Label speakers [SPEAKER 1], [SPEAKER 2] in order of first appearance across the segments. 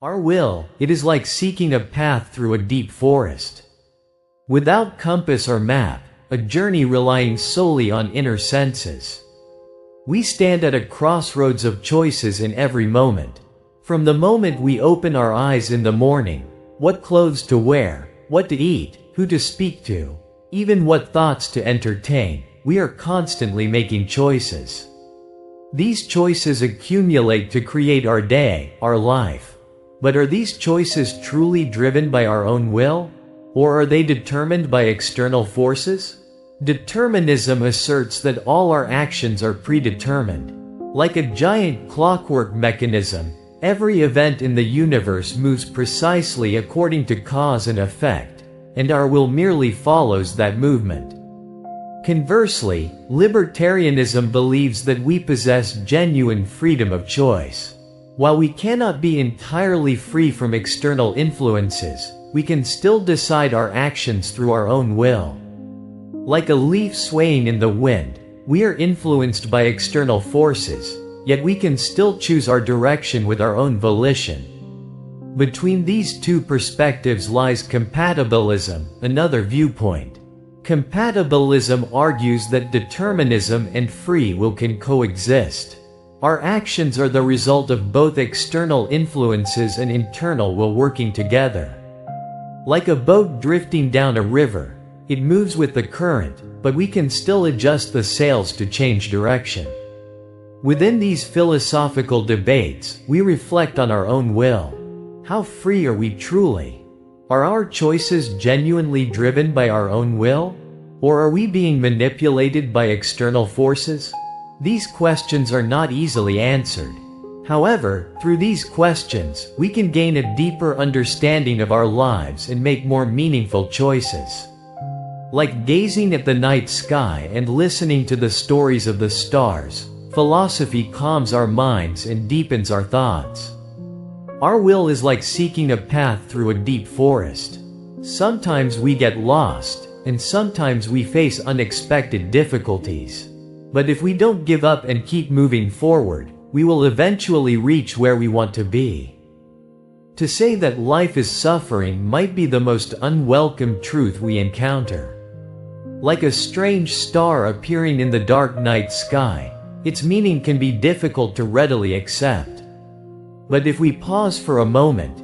[SPEAKER 1] Our will, it is like seeking a path through a deep forest. Without compass or map, a journey relying solely on inner senses. We stand at a crossroads of choices in every moment. From the moment we open our eyes in the morning, what clothes to wear, what to eat, who to speak to, even what thoughts to entertain, we are constantly making choices. These choices accumulate to create our day, our life. But are these choices truly driven by our own will? Or are they determined by external forces? Determinism asserts that all our actions are predetermined. Like a giant clockwork mechanism, every event in the universe moves precisely according to cause and effect, and our will merely follows that movement. Conversely, libertarianism believes that we possess genuine freedom of choice. While we cannot be entirely free from external influences, we can still decide our actions through our own will. Like a leaf swaying in the wind, we are influenced by external forces, yet we can still choose our direction with our own volition. Between these two perspectives lies compatibilism, another viewpoint. Compatibilism argues that determinism and free will can coexist. Our actions are the result of both external influences and internal will working together. Like a boat drifting down a river, it moves with the current, but we can still adjust the sails to change direction. Within these philosophical debates, we reflect on our own will. How free are we truly? Are our choices genuinely driven by our own will? Or are we being manipulated by external forces? These questions are not easily answered. However, through these questions, we can gain a deeper understanding of our lives and make more meaningful choices. Like gazing at the night sky and listening to the stories of the stars, philosophy calms our minds and deepens our thoughts. Our will is like seeking a path through a deep forest. Sometimes we get lost, and sometimes we face unexpected difficulties. But if we don't give up and keep moving forward, we will eventually reach where we want to be. To say that life is suffering might be the most unwelcome truth we encounter. Like a strange star appearing in the dark night sky, its meaning can be difficult to readily accept. But if we pause for a moment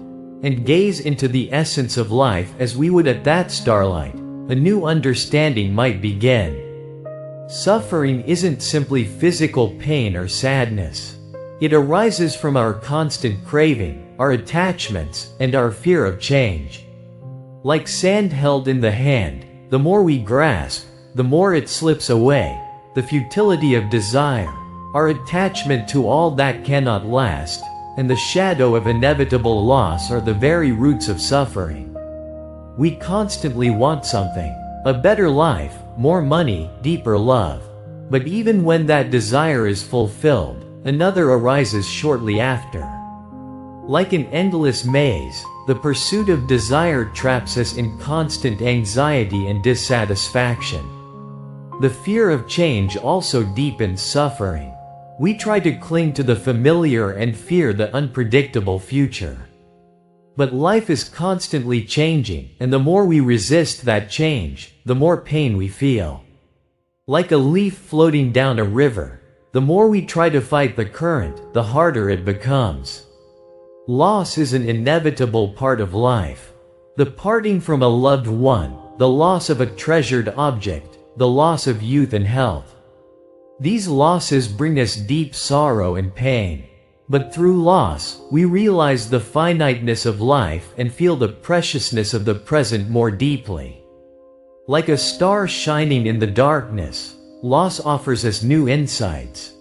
[SPEAKER 1] and gaze into the essence of life as we would at that starlight, a new understanding might begin. Suffering isn't simply physical pain or sadness. It arises from our constant craving, our attachments, and our fear of change. Like sand held in the hand, the more we grasp, the more it slips away. The futility of desire, our attachment to all that cannot last, and the shadow of inevitable loss are the very roots of suffering. We constantly want something, a better life, more money, deeper love. But even when that desire is fulfilled, another arises shortly after. Like an endless maze, the pursuit of desire traps us in constant anxiety and dissatisfaction. The fear of change also deepens suffering. We try to cling to the familiar and fear the unpredictable future. But life is constantly changing, and the more we resist that change, the more pain we feel. Like a leaf floating down a river, the more we try to fight the current, the harder it becomes. Loss is an inevitable part of life. The parting from a loved one, the loss of a treasured object, the loss of youth and health. These losses bring us deep sorrow and pain. But through loss, we realize the finiteness of life and feel the preciousness of the present more deeply. Like a star shining in the darkness, loss offers us new insights.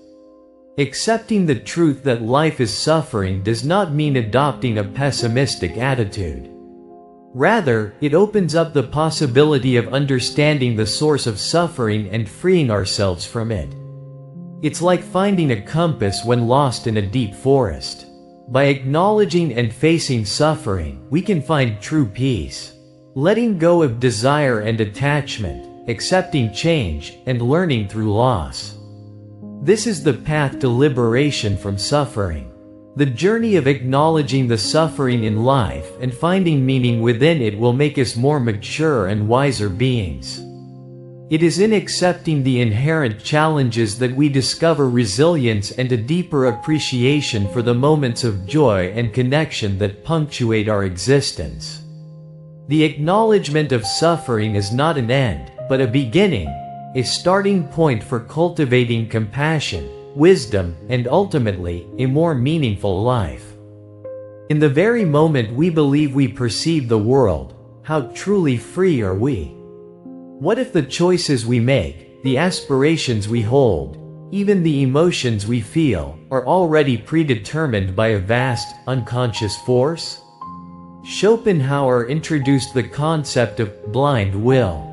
[SPEAKER 1] Accepting the truth that life is suffering does not mean adopting a pessimistic attitude. Rather, it opens up the possibility of understanding the source of suffering and freeing ourselves from it. It's like finding a compass when lost in a deep forest. By acknowledging and facing suffering, we can find true peace. Letting go of desire and attachment, accepting change, and learning through loss. This is the path to liberation from suffering. The journey of acknowledging the suffering in life and finding meaning within it will make us more mature and wiser beings. It is in accepting the inherent challenges that we discover resilience and a deeper appreciation for the moments of joy and connection that punctuate our existence. The acknowledgement of suffering is not an end, but a beginning, a starting point for cultivating compassion, wisdom, and ultimately, a more meaningful life. In the very moment we believe we perceive the world, how truly free are we? What if the choices we make, the aspirations we hold, even the emotions we feel, are already predetermined by a vast, unconscious force? Schopenhauer introduced the concept of blind will.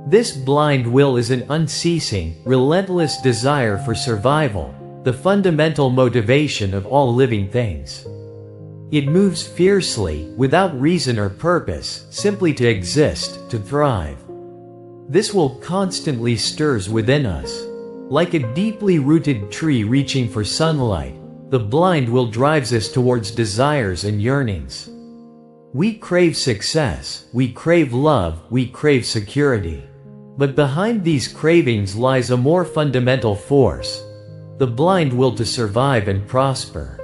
[SPEAKER 1] This blind will is an unceasing, relentless desire for survival, the fundamental motivation of all living things. It moves fiercely, without reason or purpose, simply to exist, to thrive. This will constantly stirs within us. Like a deeply rooted tree reaching for sunlight, the blind will drives us towards desires and yearnings. We crave success, we crave love, we crave security. But behind these cravings lies a more fundamental force, the blind will to survive and prosper.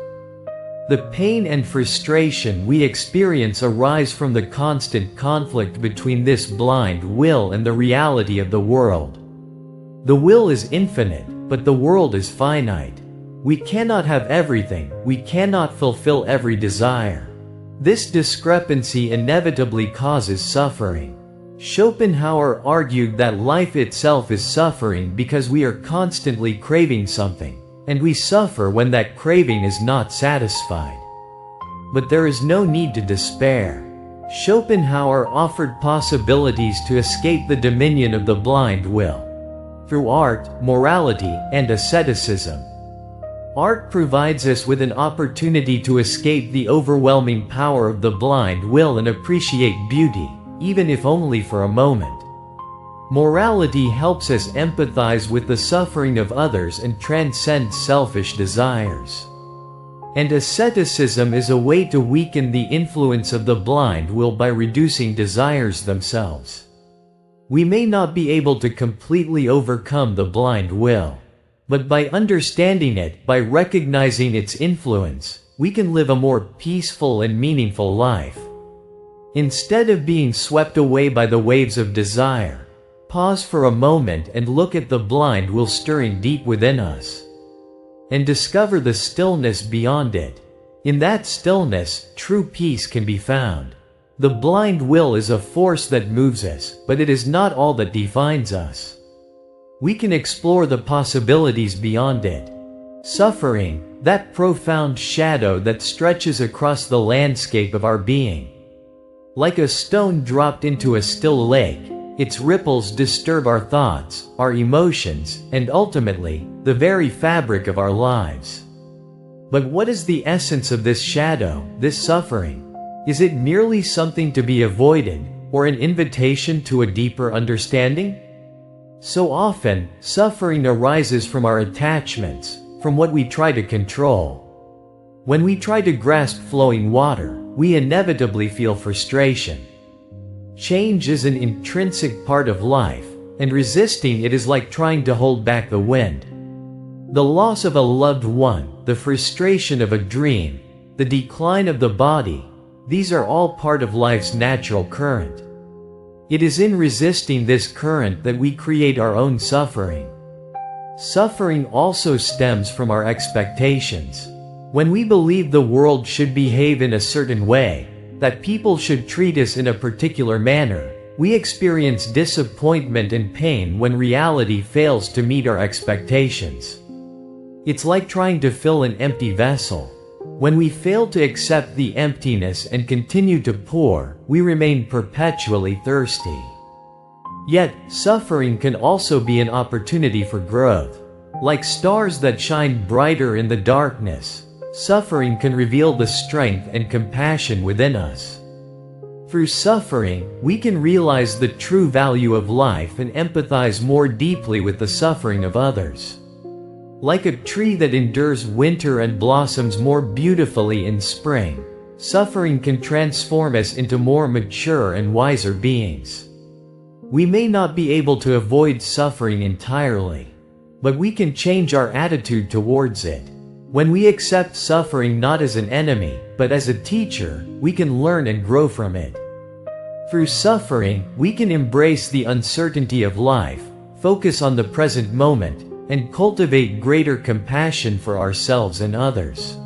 [SPEAKER 1] The pain and frustration we experience arise from the constant conflict between this blind will and the reality of the world. The will is infinite, but the world is finite. We cannot have everything, we cannot fulfill every desire. This discrepancy inevitably causes suffering. Schopenhauer argued that life itself is suffering because we are constantly craving something, and we suffer when that craving is not satisfied. But there is no need to despair. Schopenhauer offered possibilities to escape the dominion of the blind will. Through art, morality, and asceticism. Art provides us with an opportunity to escape the overwhelming power of the blind will and appreciate beauty, even if only for a moment. Morality helps us empathize with the suffering of others and transcend selfish desires. And asceticism is a way to weaken the influence of the blind will by reducing desires themselves. We may not be able to completely overcome the blind will. But by understanding it, by recognizing its influence, we can live a more peaceful and meaningful life. Instead of being swept away by the waves of desire, pause for a moment and look at the blind will stirring deep within us. And discover the stillness beyond it. In that stillness, true peace can be found. The blind will is a force that moves us, but it is not all that defines us. We can explore the possibilities beyond it. Suffering, that profound shadow that stretches across the landscape of our being. Like a stone dropped into a still lake, its ripples disturb our thoughts, our emotions, and ultimately, the very fabric of our lives. But what is the essence of this shadow, this suffering? Is it merely something to be avoided, or an invitation to a deeper understanding? So often, suffering arises from our attachments, from what we try to control. When we try to grasp flowing water, we inevitably feel frustration. Change is an intrinsic part of life, and resisting it is like trying to hold back the wind. The loss of a loved one, the frustration of a dream, the decline of the body, these are all part of life's natural current. It is in resisting this current that we create our own suffering. Suffering also stems from our expectations. When we believe the world should behave in a certain way, that people should treat us in a particular manner, we experience disappointment and pain when reality fails to meet our expectations. It's like trying to fill an empty vessel. When we fail to accept the emptiness and continue to pour, we remain perpetually thirsty. Yet, suffering can also be an opportunity for growth. Like stars that shine brighter in the darkness, suffering can reveal the strength and compassion within us. Through suffering, we can realize the true value of life and empathize more deeply with the suffering of others. Like a tree that endures winter and blossoms more beautifully in spring, suffering can transform us into more mature and wiser beings. We may not be able to avoid suffering entirely, but we can change our attitude towards it. When we accept suffering not as an enemy, but as a teacher, we can learn and grow from it. Through suffering, we can embrace the uncertainty of life, focus on the present moment, and cultivate greater compassion for ourselves and others.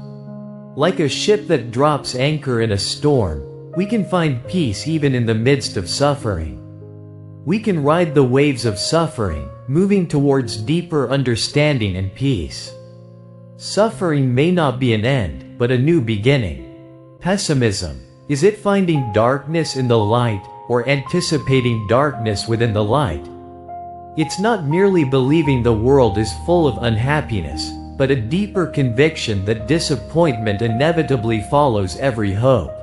[SPEAKER 1] Like a ship that drops anchor in a storm, we can find peace even in the midst of suffering. We can ride the waves of suffering, moving towards deeper understanding and peace. Suffering may not be an end, but a new beginning. Pessimism, is it finding darkness in the light, or anticipating darkness within the light? It's not merely believing the world is full of unhappiness, but a deeper conviction that disappointment inevitably follows every hope.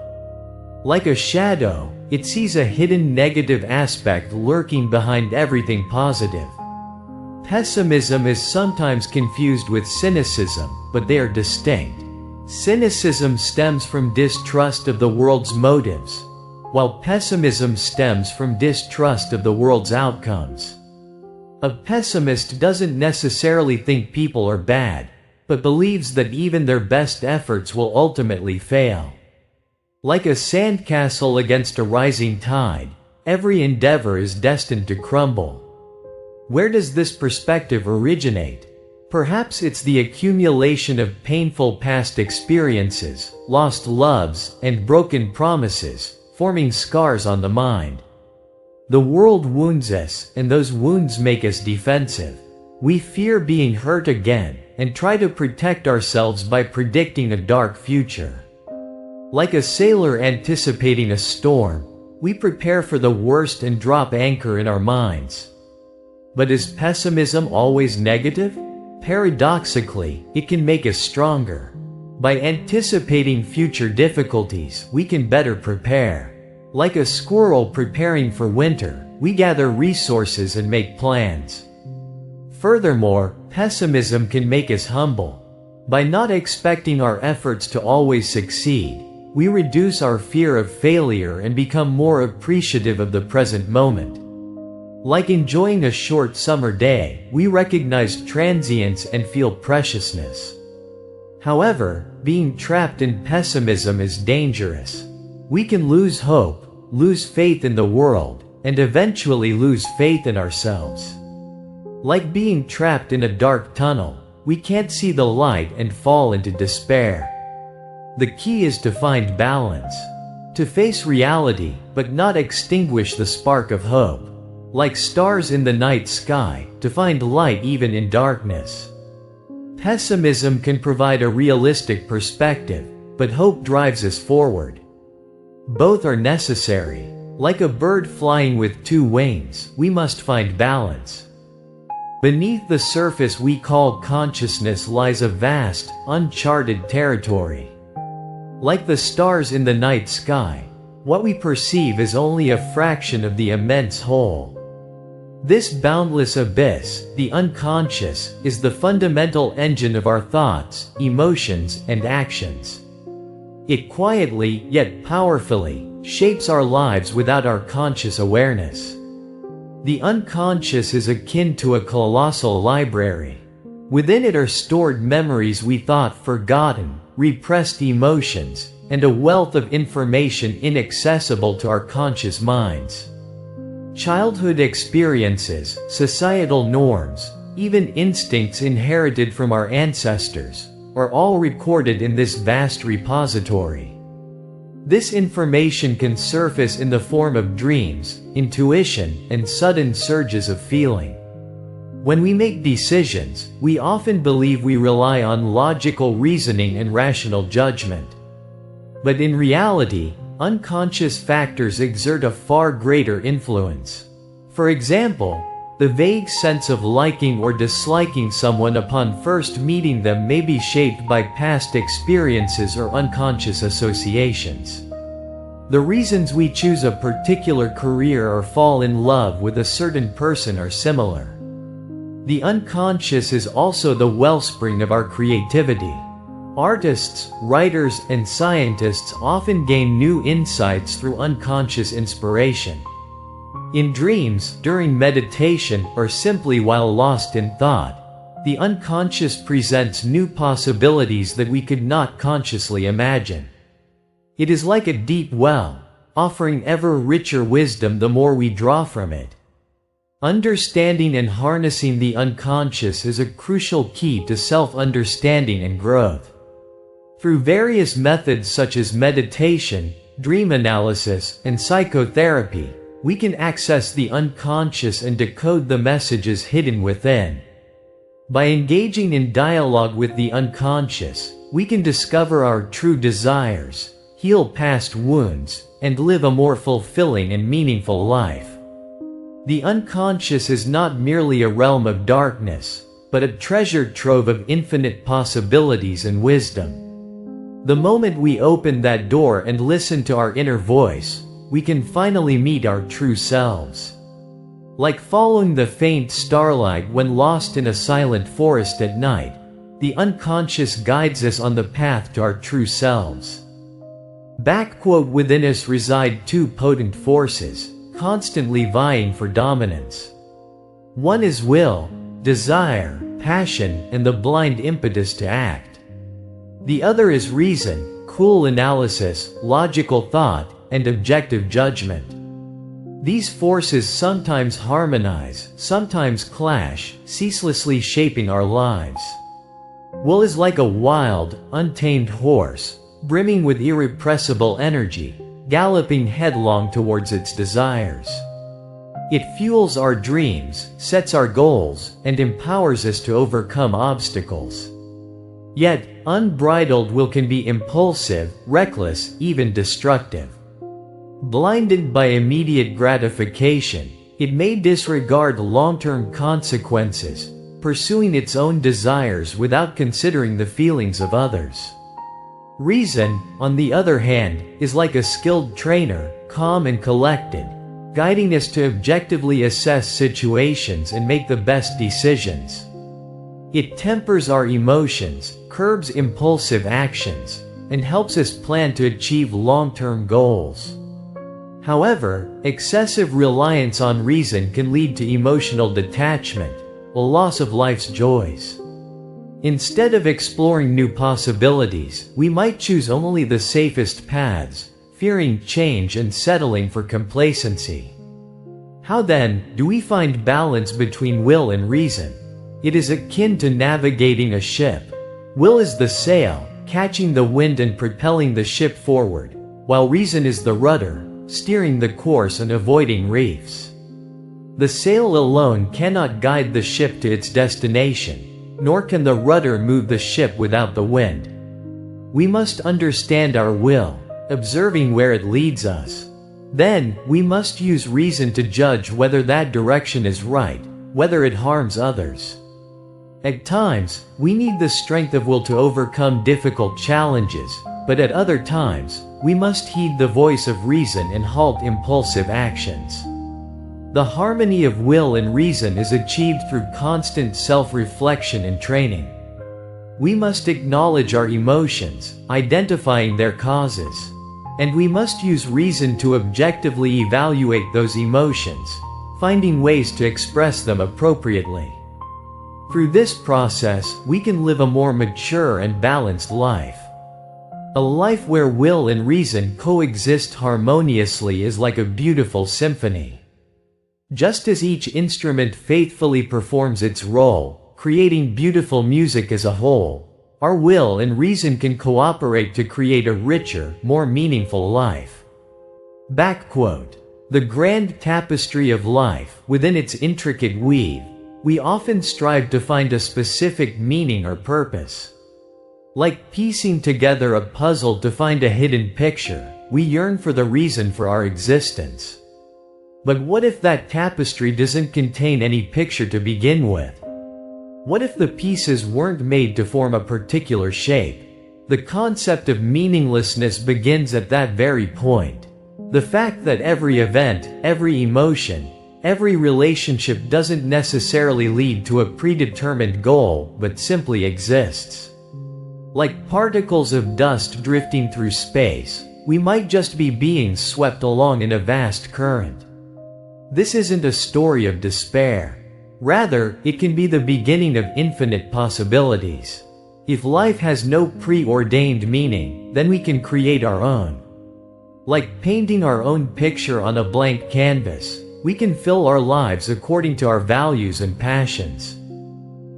[SPEAKER 1] Like a shadow, it sees a hidden negative aspect lurking behind everything positive. Pessimism is sometimes confused with cynicism, but they are distinct. Cynicism stems from distrust of the world's motives, while pessimism stems from distrust of the world's outcomes. A pessimist doesn't necessarily think people are bad, but believes that even their best efforts will ultimately fail. Like a sandcastle against a rising tide, every endeavor is destined to crumble. Where does this perspective originate? Perhaps it's the accumulation of painful past experiences, lost loves, and broken promises, forming scars on the mind. The world wounds us, and those wounds make us defensive. We fear being hurt again, and try to protect ourselves by predicting a dark future. Like a sailor anticipating a storm, we prepare for the worst and drop anchor in our minds. But is pessimism always negative? Paradoxically, it can make us stronger. By anticipating future difficulties, we can better prepare. Like a squirrel preparing for winter, we gather resources and make plans. Furthermore, pessimism can make us humble. By not expecting our efforts to always succeed, we reduce our fear of failure and become more appreciative of the present moment. Like enjoying a short summer day, we recognize transience and feel preciousness. However, being trapped in pessimism is dangerous. We can lose hope, lose faith in the world, and eventually lose faith in ourselves. Like being trapped in a dark tunnel, we can't see the light and fall into despair. The key is to find balance, to face reality, but not extinguish the spark of hope. Like stars in the night sky, to find light even in darkness. Pessimism can provide a realistic perspective, but hope drives us forward. Both are necessary. Like a bird flying with two wings, we must find balance. Beneath the surface we call consciousness lies a vast, uncharted territory. Like the stars in the night sky, what we perceive is only a fraction of the immense whole. This boundless abyss, the unconscious, is the fundamental engine of our thoughts, emotions, and actions. It quietly, yet powerfully, shapes our lives without our conscious awareness. The unconscious is akin to a colossal library. Within it are stored memories we thought forgotten, repressed emotions, and a wealth of information inaccessible to our conscious minds. Childhood experiences, societal norms, even instincts inherited from our ancestors, are all recorded in this vast repository. This information can surface in the form of dreams, intuition, and sudden surges of feeling. When we make decisions, we often believe we rely on logical reasoning and rational judgment. But in reality, unconscious factors exert a far greater influence. For example, the vague sense of liking or disliking someone upon first meeting them may be shaped by past experiences or unconscious associations. The reasons we choose a particular career or fall in love with a certain person are similar. The unconscious is also the wellspring of our creativity. Artists, writers, and scientists often gain new insights through unconscious inspiration. In dreams, during meditation, or simply while lost in thought, the unconscious presents new possibilities that we could not consciously imagine. It is like a deep well, offering ever richer wisdom the more we draw from it. Understanding and harnessing the unconscious is a crucial key to self-understanding and growth. Through various methods such as meditation, dream analysis, and psychotherapy, we can access the unconscious and decode the messages hidden within. By engaging in dialogue with the unconscious, we can discover our true desires, heal past wounds, and live a more fulfilling and meaningful life. The unconscious is not merely a realm of darkness, but a treasure trove of infinite possibilities and wisdom. The moment we open that door and listen to our inner voice, we can finally meet our true selves. Like following the faint starlight when lost in a silent forest at night, the unconscious guides us on the path to our true selves. Within us reside two potent forces, constantly vying for dominance. One is will, desire, passion, and the blind impetus to act. The other is reason, cool analysis, logical thought, and objective judgment. These forces sometimes harmonize, sometimes clash, ceaselessly shaping our lives. Will is like a wild, untamed horse, brimming with irrepressible energy, galloping headlong towards its desires. It fuels our dreams, sets our goals, and empowers us to overcome obstacles. Yet, unbridled will can be impulsive, reckless, even destructive. Blinded by immediate gratification, it may disregard long-term consequences, pursuing its own desires without considering the feelings of others. Reason, on the other hand, is like a skilled trainer, calm and collected, guiding us to objectively assess situations and make the best decisions. It tempers our emotions, curbs impulsive actions, and helps us plan to achieve long-term goals. However, excessive reliance on reason can lead to emotional detachment, a loss of life's joys. Instead of exploring new possibilities, we might choose only the safest paths, fearing change and settling for complacency. How then do we find balance between will and reason? It is akin to navigating a ship. Will is the sail, catching the wind and propelling the ship forward, while reason is the rudder, steering the course and avoiding reefs. The sail alone cannot guide the ship to its destination, nor can the rudder move the ship without the wind. We must understand our will, observing where it leads us. Then, we must use reason to judge whether that direction is right, whether it harms others. At times, we need the strength of will to overcome difficult challenges, but at other times, we must heed the voice of reason and halt impulsive actions. The harmony of will and reason is achieved through constant self-reflection and training. We must acknowledge our emotions, identifying their causes. And we must use reason to objectively evaluate those emotions, finding ways to express them appropriately. Through this process, we can live a more mature and balanced life. A life where will and reason coexist harmoniously is like a beautiful symphony. Just as each instrument faithfully performs its role, creating beautiful music as a whole, our will and reason can cooperate to create a richer, more meaningful life. The grand tapestry of life, within its intricate weave, we often strive to find a specific meaning or purpose. Like piecing together a puzzle to find a hidden picture, we yearn for the reason for our existence. But what if that tapestry doesn't contain any picture to begin with? What if the pieces weren't made to form a particular shape? The concept of meaninglessness begins at that very point. The fact that every event, every emotion, Every relationship doesn't necessarily lead to a predetermined goal, but simply exists. Like particles of dust drifting through space, we might just be beings swept along in a vast current. This isn't a story of despair. Rather, it can be the beginning of infinite possibilities. If life has no preordained meaning, then we can create our own. Like painting our own picture on a blank canvas, we can fill our lives according to our values and passions.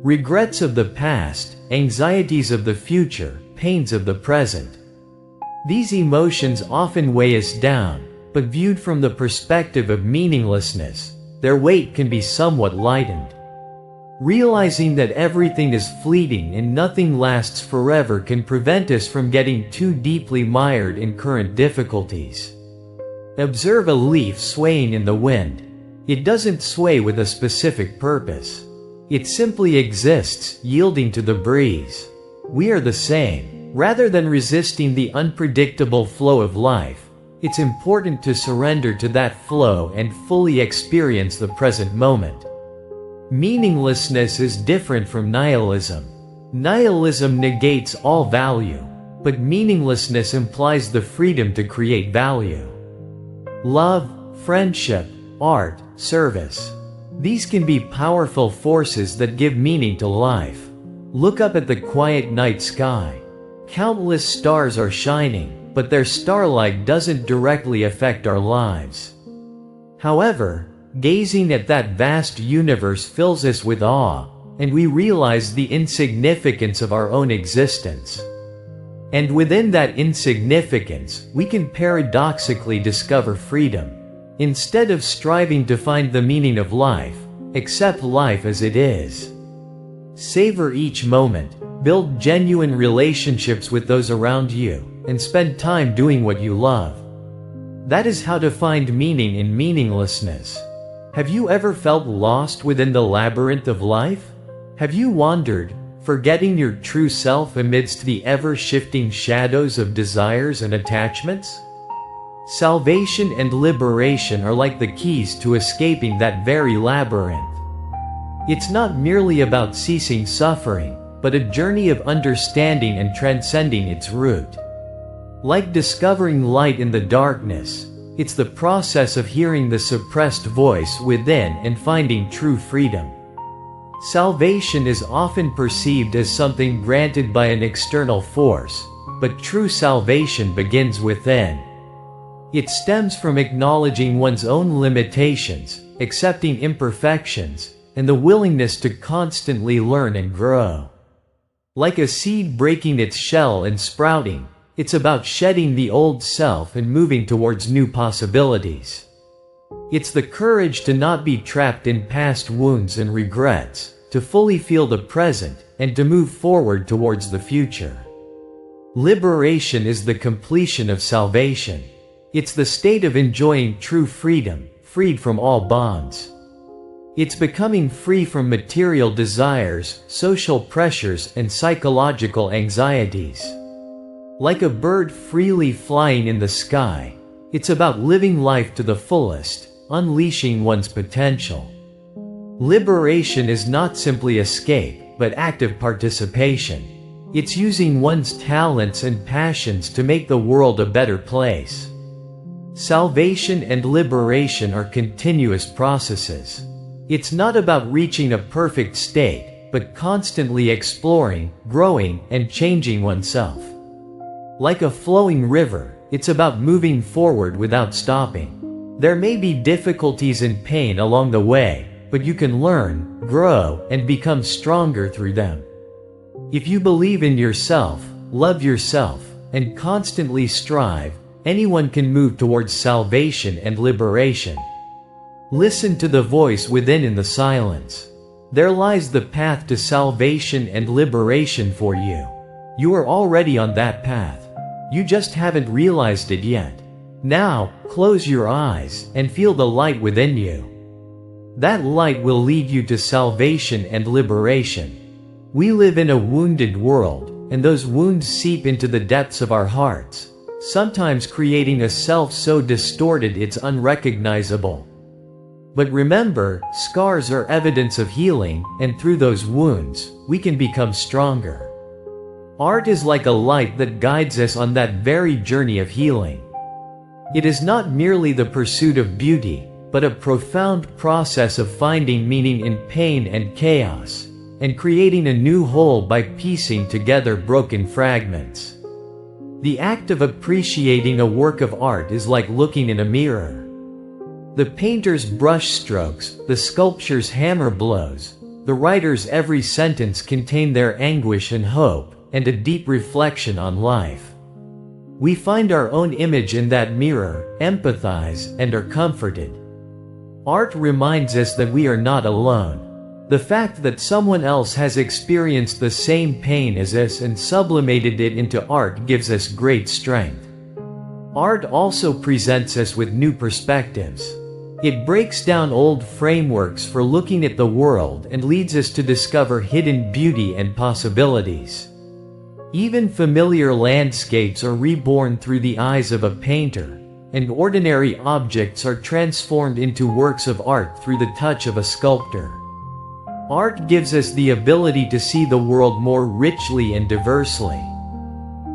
[SPEAKER 1] Regrets of the past, anxieties of the future, pains of the present. These emotions often weigh us down, but viewed from the perspective of meaninglessness, their weight can be somewhat lightened. Realizing that everything is fleeting and nothing lasts forever can prevent us from getting too deeply mired in current difficulties. Observe a leaf swaying in the wind. It doesn't sway with a specific purpose. It simply exists, yielding to the breeze. We are the same. Rather than resisting the unpredictable flow of life, it's important to surrender to that flow and fully experience the present moment. Meaninglessness is different from nihilism. Nihilism negates all value, but meaninglessness implies the freedom to create value. Love, friendship, art, service. These can be powerful forces that give meaning to life. Look up at the quiet night sky. Countless stars are shining, but their starlight doesn't directly affect our lives. However, gazing at that vast universe fills us with awe, and we realize the insignificance of our own existence. And within that insignificance, we can paradoxically discover freedom. Instead of striving to find the meaning of life, accept life as it is. Savor each moment, build genuine relationships with those around you, and spend time doing what you love. That is how to find meaning in meaninglessness. Have you ever felt lost within the labyrinth of life? Have you wandered, forgetting your true self amidst the ever-shifting shadows of desires and attachments? Salvation and liberation are like the keys to escaping that very labyrinth. It's not merely about ceasing suffering, but a journey of understanding and transcending its root. Like discovering light in the darkness, it's the process of hearing the suppressed voice within and finding true freedom. Salvation is often perceived as something granted by an external force, but true salvation begins within. It stems from acknowledging one's own limitations, accepting imperfections, and the willingness to constantly learn and grow. Like a seed breaking its shell and sprouting, it's about shedding the old self and moving towards new possibilities. It's the courage to not be trapped in past wounds and regrets, to fully feel the present, and to move forward towards the future. Liberation is the completion of salvation. It's the state of enjoying true freedom, freed from all bonds. It's becoming free from material desires, social pressures, and psychological anxieties. Like a bird freely flying in the sky, it's about living life to the fullest, unleashing one's potential. Liberation is not simply escape, but active participation. It's using one's talents and passions to make the world a better place. Salvation and liberation are continuous processes. It's not about reaching a perfect state, but constantly exploring, growing, and changing oneself. Like a flowing river, it's about moving forward without stopping. There may be difficulties and pain along the way, but you can learn, grow, and become stronger through them. If you believe in yourself, love yourself, and constantly strive, anyone can move towards salvation and liberation. Listen to the voice within in the silence. There lies the path to salvation and liberation for you. You are already on that path. You just haven't realized it yet. Now, close your eyes and feel the light within you. That light will lead you to salvation and liberation. We live in a wounded world, and those wounds seep into the depths of our hearts, sometimes creating a self so distorted it's unrecognizable. But remember, scars are evidence of healing, and through those wounds, we can become stronger. Art is like a light that guides us on that very journey of healing. It is not merely the pursuit of beauty, but a profound process of finding meaning in pain and chaos, and creating a new whole by piecing together broken fragments. The act of appreciating a work of art is like looking in a mirror. The painter's brushstrokes, the sculpture's hammer blows, the writer's every sentence contain their anguish and hope, and a deep reflection on life. We find our own image in that mirror, empathize, and are comforted. Art reminds us that we are not alone. The fact that someone else has experienced the same pain as us and sublimated it into art gives us great strength. Art also presents us with new perspectives. It breaks down old frameworks for looking at the world and leads us to discover hidden beauty and possibilities. Even familiar landscapes are reborn through the eyes of a painter, and ordinary objects are transformed into works of art through the touch of a sculptor. Art gives us the ability to see the world more richly and diversely.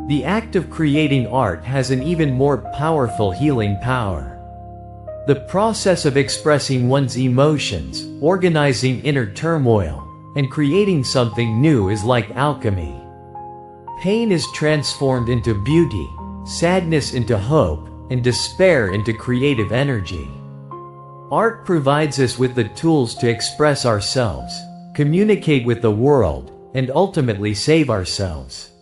[SPEAKER 1] The act of creating art has an even more powerful healing power. The process of expressing one's emotions, organizing inner turmoil, and creating something new is like alchemy. Pain is transformed into beauty, sadness into hope, and despair into creative energy. Art provides us with the tools to express ourselves, communicate with the world, and ultimately save ourselves.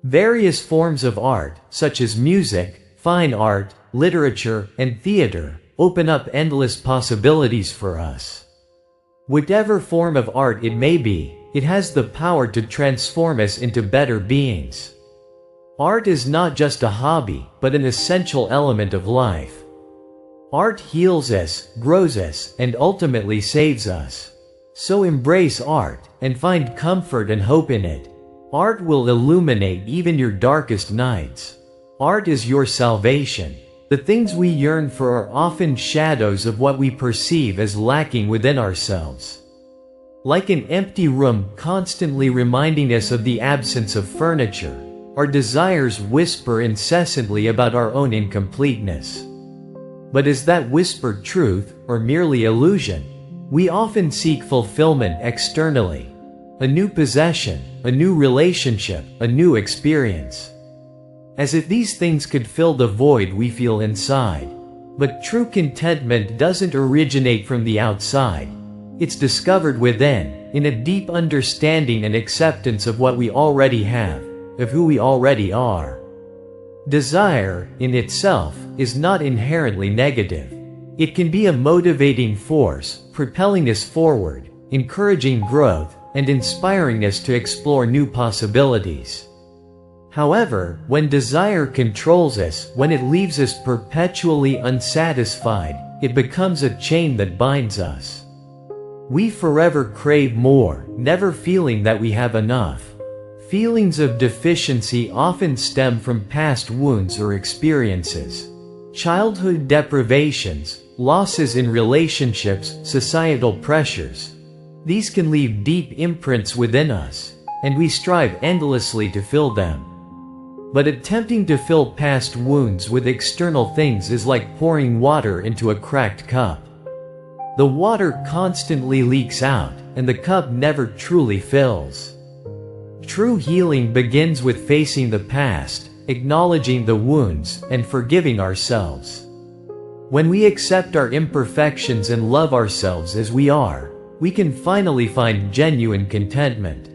[SPEAKER 1] Various forms of art, such as music, fine art, literature, and theater, open up endless possibilities for us. Whatever form of art it may be, it has the power to transform us into better beings. Art is not just a hobby, but an essential element of life. Art heals us, grows us, and ultimately saves us. So embrace art, and find comfort and hope in it. Art will illuminate even your darkest nights. Art is your salvation. The things we yearn for are often shadows of what we perceive as lacking within ourselves. Like an empty room constantly reminding us of the absence of furniture, our desires whisper incessantly about our own incompleteness. But is that whisper truth, or merely illusion? We often seek fulfillment externally. A new possession, a new relationship, a new experience. As if these things could fill the void we feel inside. But true contentment doesn't originate from the outside. It's discovered within, in a deep understanding and acceptance of what we already have, of who we already are. Desire, in itself, is not inherently negative. It can be a motivating force, propelling us forward, encouraging growth, and inspiring us to explore new possibilities. However, when desire controls us, when it leaves us perpetually unsatisfied, it becomes a chain that binds us. We forever crave more, never feeling that we have enough. Feelings of deficiency often stem from past wounds or experiences. Childhood deprivations, losses in relationships, societal pressures. These can leave deep imprints within us, and we strive endlessly to fill them. But attempting to fill past wounds with external things is like pouring water into a cracked cup. The water constantly leaks out, and the cup never truly fills. True healing begins with facing the past, acknowledging the wounds, and forgiving ourselves. When we accept our imperfections and love ourselves as we are, we can finally find genuine contentment.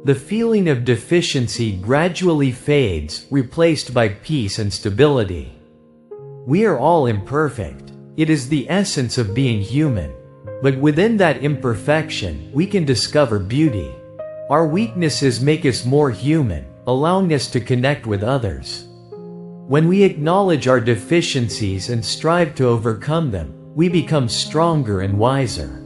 [SPEAKER 1] The feeling of deficiency gradually fades, replaced by peace and stability. We are all imperfect. It is the essence of being human. But within that imperfection, we can discover beauty. Our weaknesses make us more human, allowing us to connect with others. When we acknowledge our deficiencies and strive to overcome them, we become stronger and wiser.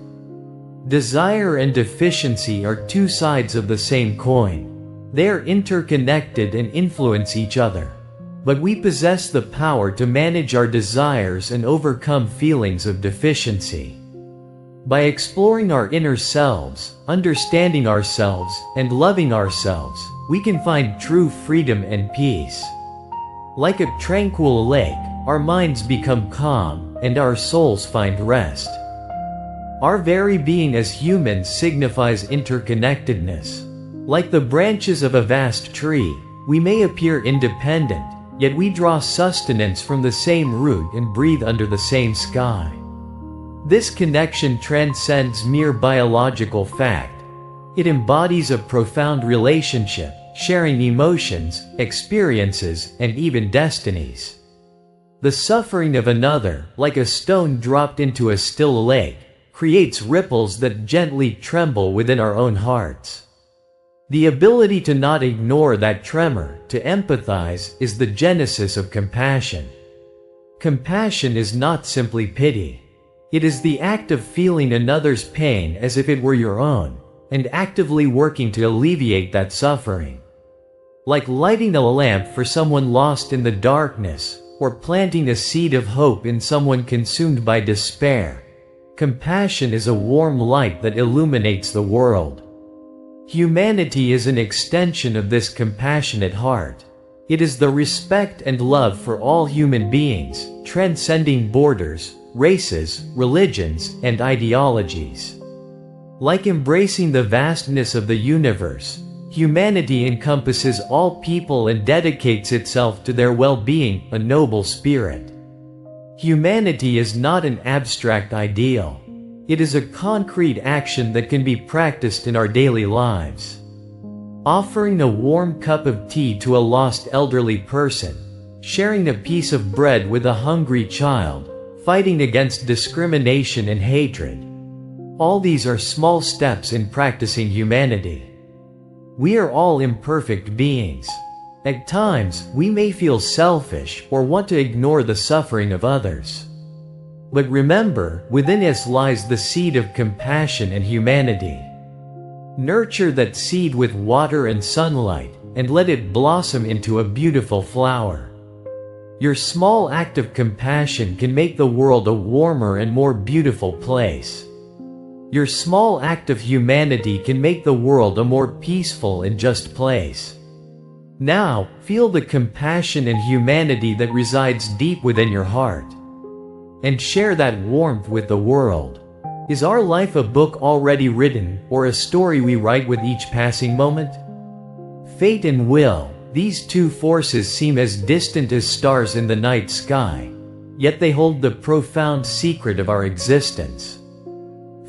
[SPEAKER 1] Desire and deficiency are two sides of the same coin. They are interconnected and influence each other. but we possess the power to manage our desires and overcome feelings of deficiency. By exploring our inner selves, understanding ourselves, and loving ourselves, we can find true freedom and peace. Like a tranquil lake, our minds become calm, and our souls find rest. Our very being as humans signifies interconnectedness. Like the branches of a vast tree, we may appear independent, yet we draw sustenance from the same root and breathe under the same sky. This connection transcends mere biological fact. It embodies a profound relationship, sharing emotions, experiences, and even destinies. The suffering of another, like a stone dropped into a still lake, creates ripples that gently tremble within our own hearts. The ability to not ignore that tremor, to empathize, is the genesis of compassion. Compassion is not simply pity. It is the act of feeling another's pain as if it were your own, and actively working to alleviate that suffering. Like lighting a lamp for someone lost in the darkness, or planting a seed of hope in someone consumed by despair, compassion is a warm light that illuminates the world. Humanity is an extension of this compassionate heart. It is the respect and love for all human beings, transcending borders, races, religions, and ideologies. Like embracing the vastness of the universe, humanity encompasses all people and dedicates itself to their well-being, a noble spirit. Humanity is not an abstract ideal. It is a concrete action that can be practiced in our daily lives. Offering a warm cup of tea to a lost elderly person, sharing a piece of bread with a hungry child, fighting against discrimination and hatred. All these are small steps in practicing humanity. We are all imperfect beings. At times, we may feel selfish or want to ignore the suffering of others. But remember, within us lies the seed of compassion and humanity. Nurture that seed with water and sunlight, and let it blossom into a beautiful flower. Your small act of compassion can make the world a warmer and more beautiful place. Your small act of humanity can make the world a more peaceful and just place. Now, feel the compassion and humanity that resides deep within your heart. And share that warmth with the world. Is our life a book already written, or a story we write with each passing moment? Fate and will, these two forces seem as distant as stars in the night sky, yet they hold the profound secret of our existence.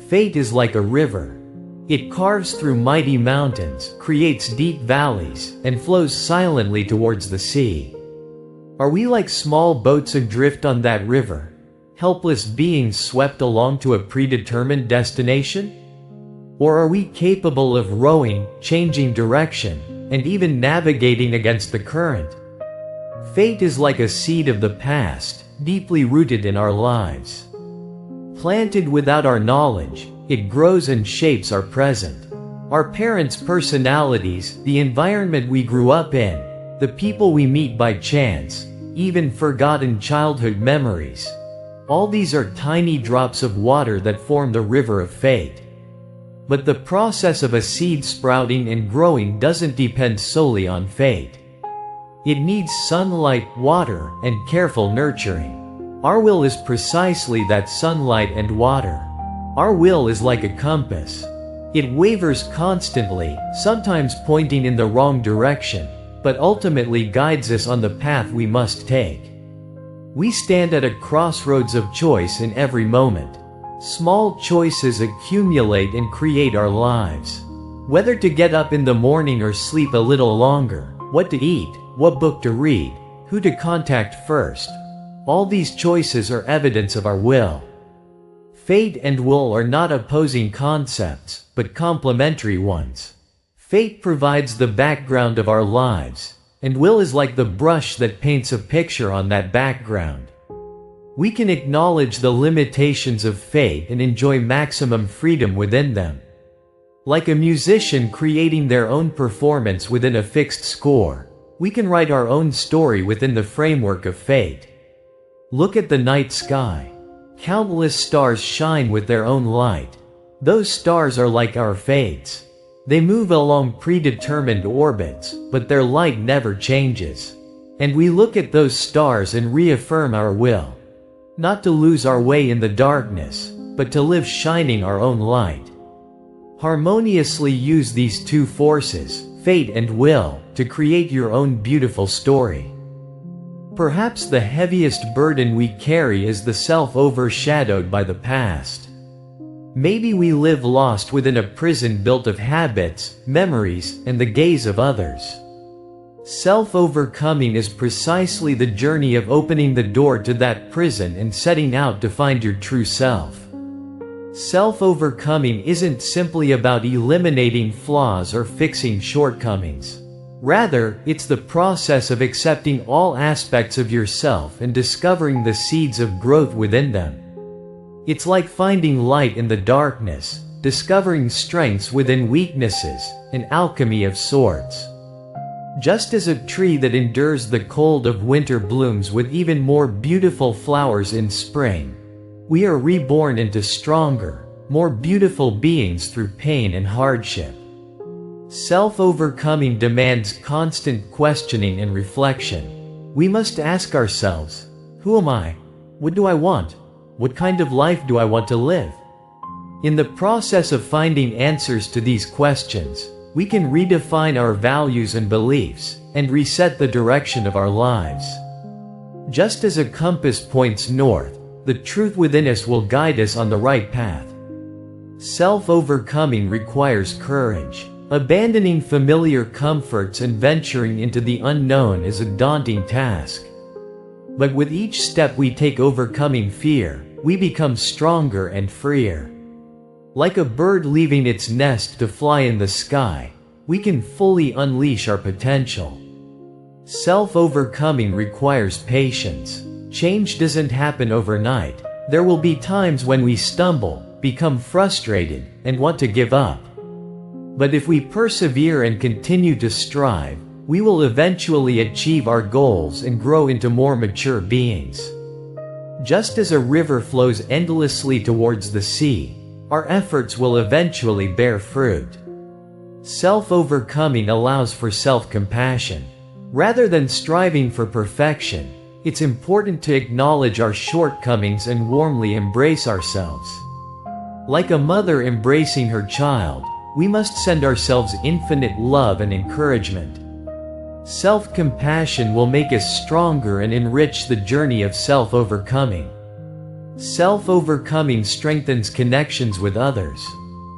[SPEAKER 1] Fate is like a river. It carves through mighty mountains, creates deep valleys, and flows silently towards the sea. Are we like small boats adrift on that river? Helpless beings swept along to a predetermined destination? Or are we capable of rowing, changing direction, and even navigating against the current? Fate is like a seed of the past, deeply rooted in our lives. Planted without our knowledge, it grows and shapes our present. Our parents' personalities, the environment we grew up in, the people we meet by chance, even forgotten childhood memories. All these are tiny drops of water that form the river of fate. But the process of a seed sprouting and growing doesn't depend solely on fate. It needs sunlight, water, and careful nurturing. Our will is precisely that sunlight and water. Our will is like a compass. It wavers constantly, sometimes pointing in the wrong direction, but ultimately guides us on the path we must take. We stand at a crossroads of choice in every moment. Small choices accumulate and create our lives. Whether to get up in the morning or sleep a little longer, what to eat, what book to read, who to contact first. All these choices are evidence of our will. Fate and will are not opposing concepts, but complementary ones. Fate provides the background of our lives, and will is like the brush that paints a picture on that background. We can acknowledge the limitations of fate and enjoy maximum freedom within them. Like a musician creating their own performance within a fixed score, We can write our own story within the framework of fate. Look at the night sky. Countless stars shine with their own light. Those stars are like our fates. They move along predetermined orbits, but their light never changes. And we look at those stars and reaffirm our will. Not to lose our way in the darkness, but to live shining our own light. Harmoniously use these two forces, fate and will, to create your own beautiful story. Perhaps the heaviest burden we carry is the self overshadowed by the past. Maybe we live lost within a prison built of habits, memories, and the gaze of others. Self-overcoming is precisely the journey of opening the door to that prison and setting out to find your true self. Self-overcoming isn't simply about eliminating flaws or fixing shortcomings. Rather, it's the process of accepting all aspects of yourself and discovering the seeds of growth within them. It's like finding light in the darkness, discovering strengths within weaknesses, an alchemy of sorts. Just as a tree that endures the cold of winter blooms with even more beautiful flowers in spring, we are reborn into stronger, more beautiful beings through pain and hardship. Self-overcoming demands constant questioning and reflection. We must ask ourselves, who am I? What do I want? What kind of life do I want to live? In the process of finding answers to these questions, we can redefine our values and beliefs, and reset the direction of our lives. Just as a compass points north, the truth within us will guide us on the right path. Self-overcoming requires courage. Abandoning familiar comforts and venturing into the unknown is a daunting task. But with each step we take overcoming fear, we become stronger and freer. Like a bird leaving its nest to fly in the sky, we can fully unleash our potential. Self-overcoming requires patience. Change doesn't happen overnight. There will be times when we stumble, become frustrated, and want to give up. But if we persevere and continue to strive, we will eventually achieve our goals and grow into more mature beings. Just as a river flows endlessly towards the sea, our efforts will eventually bear fruit. Self-overcoming allows for self-compassion. Rather than striving for perfection, it's important to acknowledge our shortcomings and warmly embrace ourselves. Like a mother embracing her child, we must send ourselves infinite love and encouragement. Self-compassion will make us stronger and enrich the journey of self-overcoming. Self-overcoming strengthens connections with others.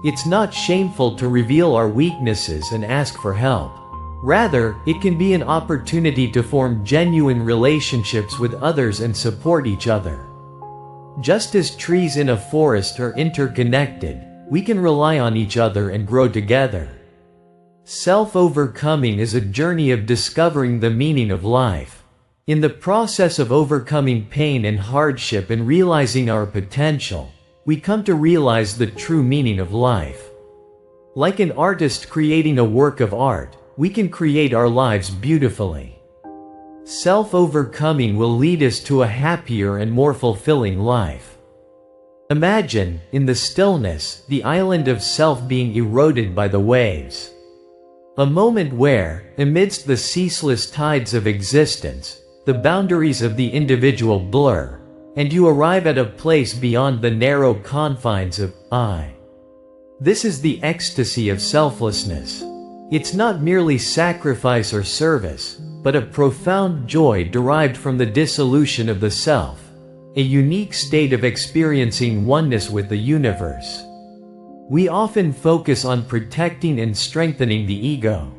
[SPEAKER 1] It's not shameful to reveal our weaknesses and ask for help. Rather, it can be an opportunity to form genuine relationships with others and support each other. Just as trees in a forest are interconnected, we can rely on each other and grow together. Self-overcoming is a journey of discovering the meaning of life. In the process of overcoming pain and hardship and realizing our potential, we come to realize the true meaning of life. Like an artist creating a work of art, we can create our lives beautifully. Self-overcoming will lead us to a happier and more fulfilling life. Imagine, in the stillness, the island of self being eroded by the waves. A moment where, amidst the ceaseless tides of existence, the boundaries of the individual blur, and you arrive at a place beyond the narrow confines of I. This is the ecstasy of selflessness. It's not merely sacrifice or service, but a profound joy derived from the dissolution of the self, a unique state of experiencing oneness with the universe. We often focus on protecting and strengthening the ego.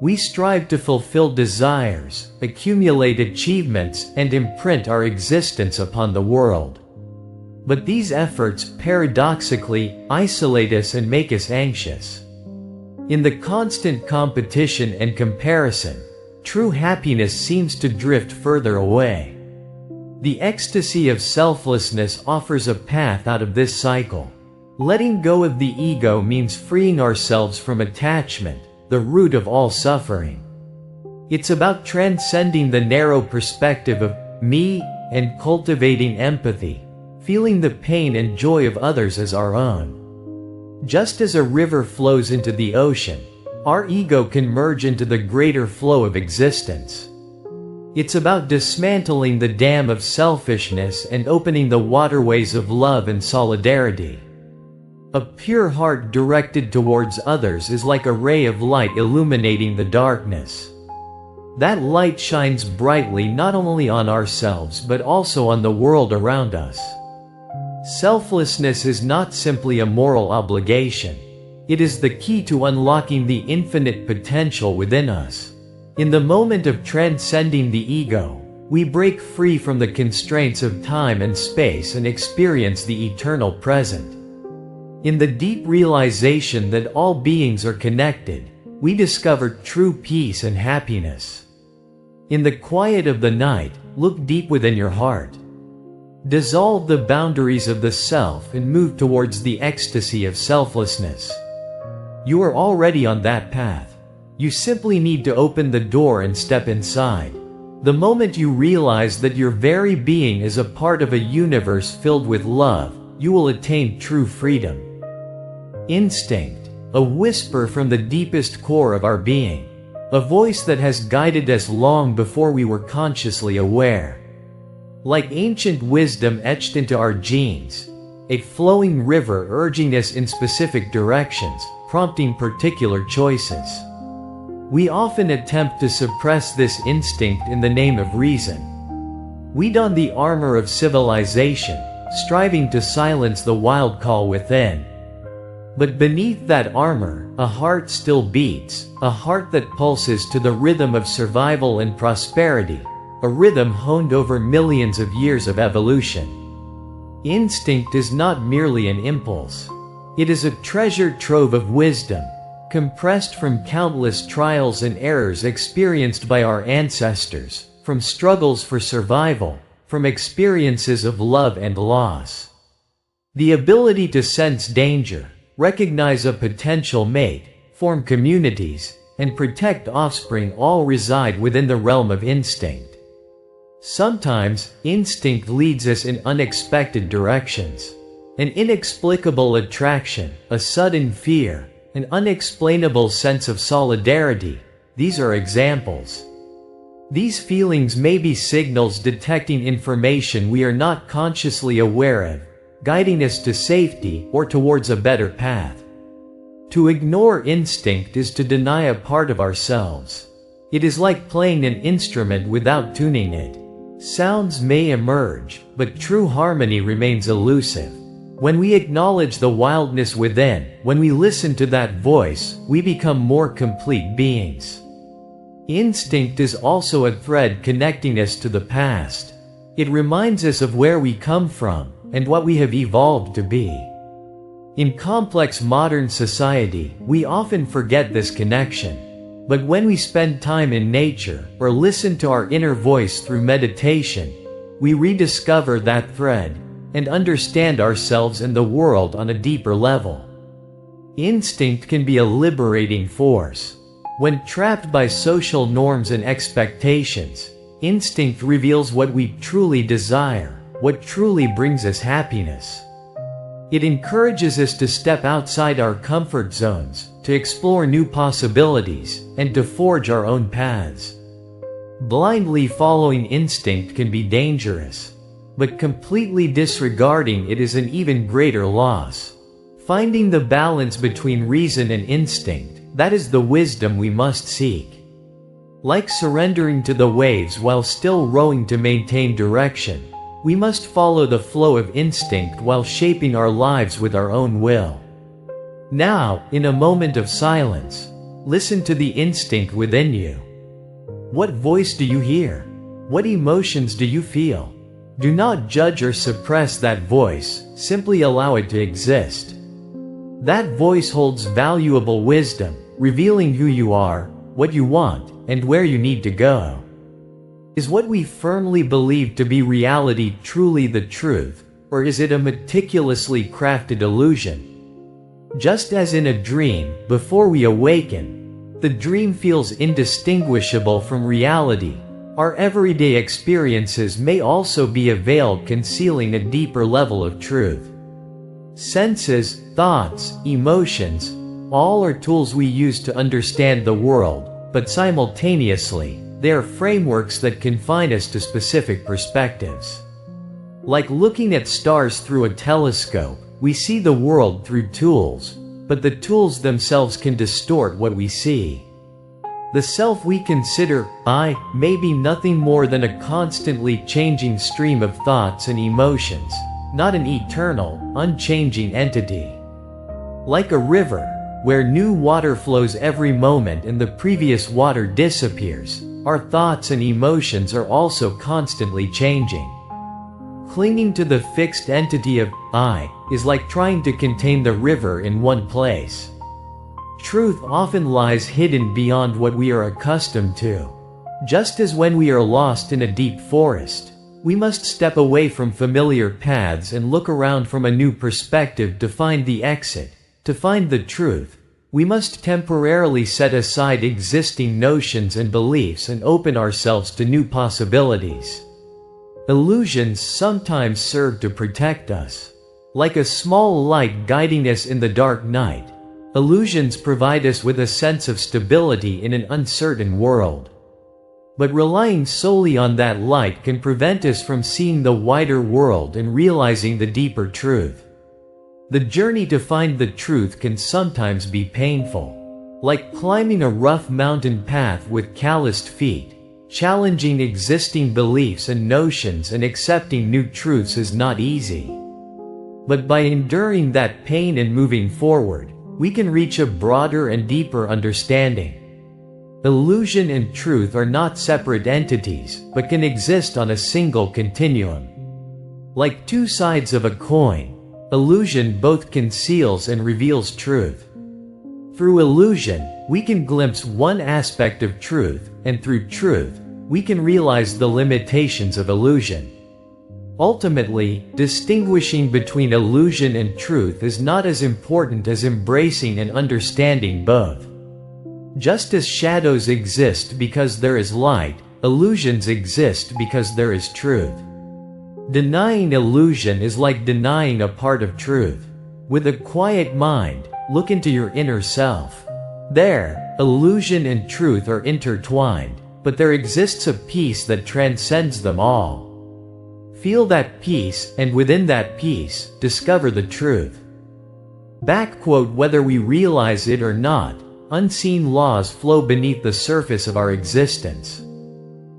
[SPEAKER 1] We strive to fulfill desires, accumulate achievements, and imprint our existence upon the world. But these efforts paradoxically isolate us and make us anxious. In the constant competition and comparison, true happiness seems to drift further away. The ecstasy of selflessness offers a path out of this cycle. Letting go of the ego means freeing ourselves from attachment, the root of all suffering. It's about transcending the narrow perspective of me and cultivating empathy, feeling the pain and joy of others as our own. Just as a river flows into the ocean, our ego can merge into the greater flow of existence. It's about dismantling the dam of selfishness and opening the waterways of love and solidarity. A pure heart directed towards others is like a ray of light illuminating the darkness. That light shines brightly not only on ourselves but also on the world around us. Selflessness is not simply a moral obligation. It is the key to unlocking the infinite potential within us. In the moment of transcending the ego, we break free from the constraints of time and space and experience the eternal present. In the deep realization that all beings are connected, we discover true peace and happiness. In the quiet of the night, look deep within your heart. Dissolve the boundaries of the self and move towards the ecstasy of selflessness. You are already on that path. You simply need to open the door and step inside. The moment you realize that your very being is a part of a universe filled with love, you will attain true freedom. Instinct, a whisper from the deepest core of our being. A voice that has guided us long before we were consciously aware. Like ancient wisdom etched into our genes, a flowing river urging us in specific directions, prompting particular choices. We often attempt to suppress this instinct in the name of reason. We don the armor of civilization, striving to silence the wild call within. But beneath that armor, a heart still beats, a heart that pulses to the rhythm of survival and prosperity, a rhythm honed over millions of years of evolution. Instinct is not merely an impulse. It is a treasure trove of wisdom, compressed from countless trials and errors experienced by our ancestors, from struggles for survival, from experiences of love and loss. The ability to sense danger, recognize a potential mate, form communities, and protect offspring all reside within the realm of instinct. Sometimes, instinct leads us in unexpected directions. An inexplicable attraction, a sudden fear, an unexplainable sense of solidarity, these are examples. These feelings may be signals detecting information we are not consciously aware of, guiding us to safety or towards a better path. To ignore instinct is to deny a part of ourselves. It is like playing an instrument without tuning it. Sounds may emerge, but true harmony remains elusive. When we acknowledge the wildness within, when we listen to that voice, we become more complete beings. Instinct is also a thread connecting us to the past. It reminds us of where we come from and what we have evolved to be. In complex modern society, we often forget this connection. But when we spend time in nature or listen to our inner voice through meditation, we rediscover that thread and understand ourselves and the world on a deeper level. Instinct can be a liberating force. When trapped by social norms and expectations, instinct reveals what we truly desire, what truly brings us happiness. It encourages us to step outside our comfort zones, to explore new possibilities, and to forge our own paths. Blindly following instinct can be dangerous, but completely disregarding it is an even greater loss. Finding the balance between reason and instinct, that is the wisdom we must seek. Like surrendering to the waves while still rowing to maintain direction, we must follow the flow of instinct while shaping our lives with our own will. Now, in a moment of silence, listen to the instinct within you. What voice do you hear? What emotions do you feel? Do not judge or suppress that voice, simply allow it to exist. That voice holds valuable wisdom, revealing who you are, what you want, and where you need to go. Is what we firmly believe to be reality truly the truth, or is it a meticulously crafted illusion? Just as in a dream, before we awaken, The dream feels indistinguishable from reality. Our everyday experiences may also be a veil concealing a deeper level of truth. Senses, thoughts, emotions, all are tools we use to understand the world, but simultaneously, they are frameworks that confine us to specific perspectives. Like looking at stars through a telescope, we see the world through tools, but the tools themselves can distort what we see. The self we consider, I, may be nothing more than a constantly changing stream of thoughts and emotions, not an eternal, unchanging entity. Like a river, where new water flows every moment and the previous water disappears, our thoughts and emotions are also constantly changing. Clinging to the fixed entity of I is like trying to contain the river in one place. Truth often lies hidden beyond what we are accustomed to. Just as when we are lost in a deep forest, we must step away from familiar paths and look around from a new perspective to find the exit. To find the truth, we must temporarily set aside existing notions and beliefs and open ourselves to new possibilities. Illusions sometimes serve to protect us. Like a small light guiding us in the dark night, illusions provide us with a sense of stability in an uncertain world. But relying solely on that light can prevent us from seeing the wider world and realizing the deeper truth. The journey to find the truth can sometimes be painful. Like climbing a rough mountain path with calloused feet, challenging existing beliefs and notions and accepting new truths is not easy. But by enduring that pain and moving forward, we can reach a broader and deeper understanding. Illusion and truth are not separate entities, but can exist on a single continuum. Like two sides of a coin, illusion both conceals and reveals truth. Through illusion, we can glimpse one aspect of truth, and through truth, we can realize the limitations of illusion. Ultimately, distinguishing between illusion and truth is not as important as embracing and understanding both. Just as shadows exist because there is light, illusions exist because there is truth. Denying illusion is like denying a part of truth. With a quiet mind, look into your inner self. There, illusion and truth are intertwined, but there exists a peace that transcends them all. Feel that peace, and within that peace, discover the truth. Whether we realize it or not, unseen laws flow beneath the surface of our existence.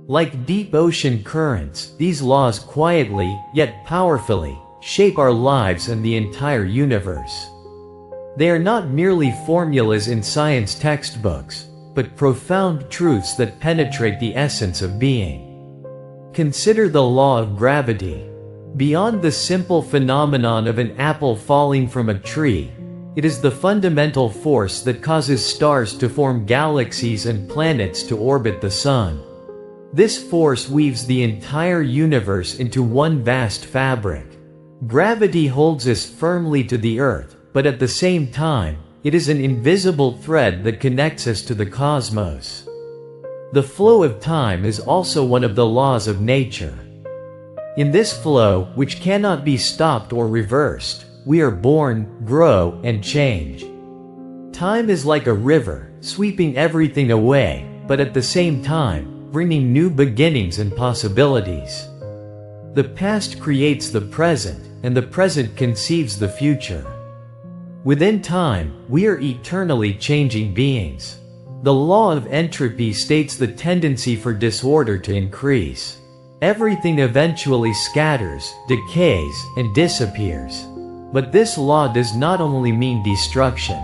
[SPEAKER 1] Like deep ocean currents, these laws quietly, yet powerfully, shape our lives and the entire universe. They are not merely formulas in science textbooks, but profound truths that penetrate the essence of being. Consider the law of gravity. Beyond the simple phenomenon of an apple falling from a tree, it is the fundamental force that causes stars to form galaxies and planets to orbit the sun. This force weaves the entire universe into one vast fabric. Gravity holds us firmly to the earth, but at the same time, it is an invisible thread that connects us to the cosmos. The flow of time is also one of the laws of nature. In this flow, which cannot be stopped or reversed, we are born, grow, and change. Time is like a river, sweeping everything away, but at the same time, bringing new beginnings and possibilities. The past creates the present, and the present conceives the future. Within time, we are eternally changing beings. The law of entropy states the tendency for disorder to increase. Everything eventually scatters, decays, and disappears. But this law does not only mean destruction.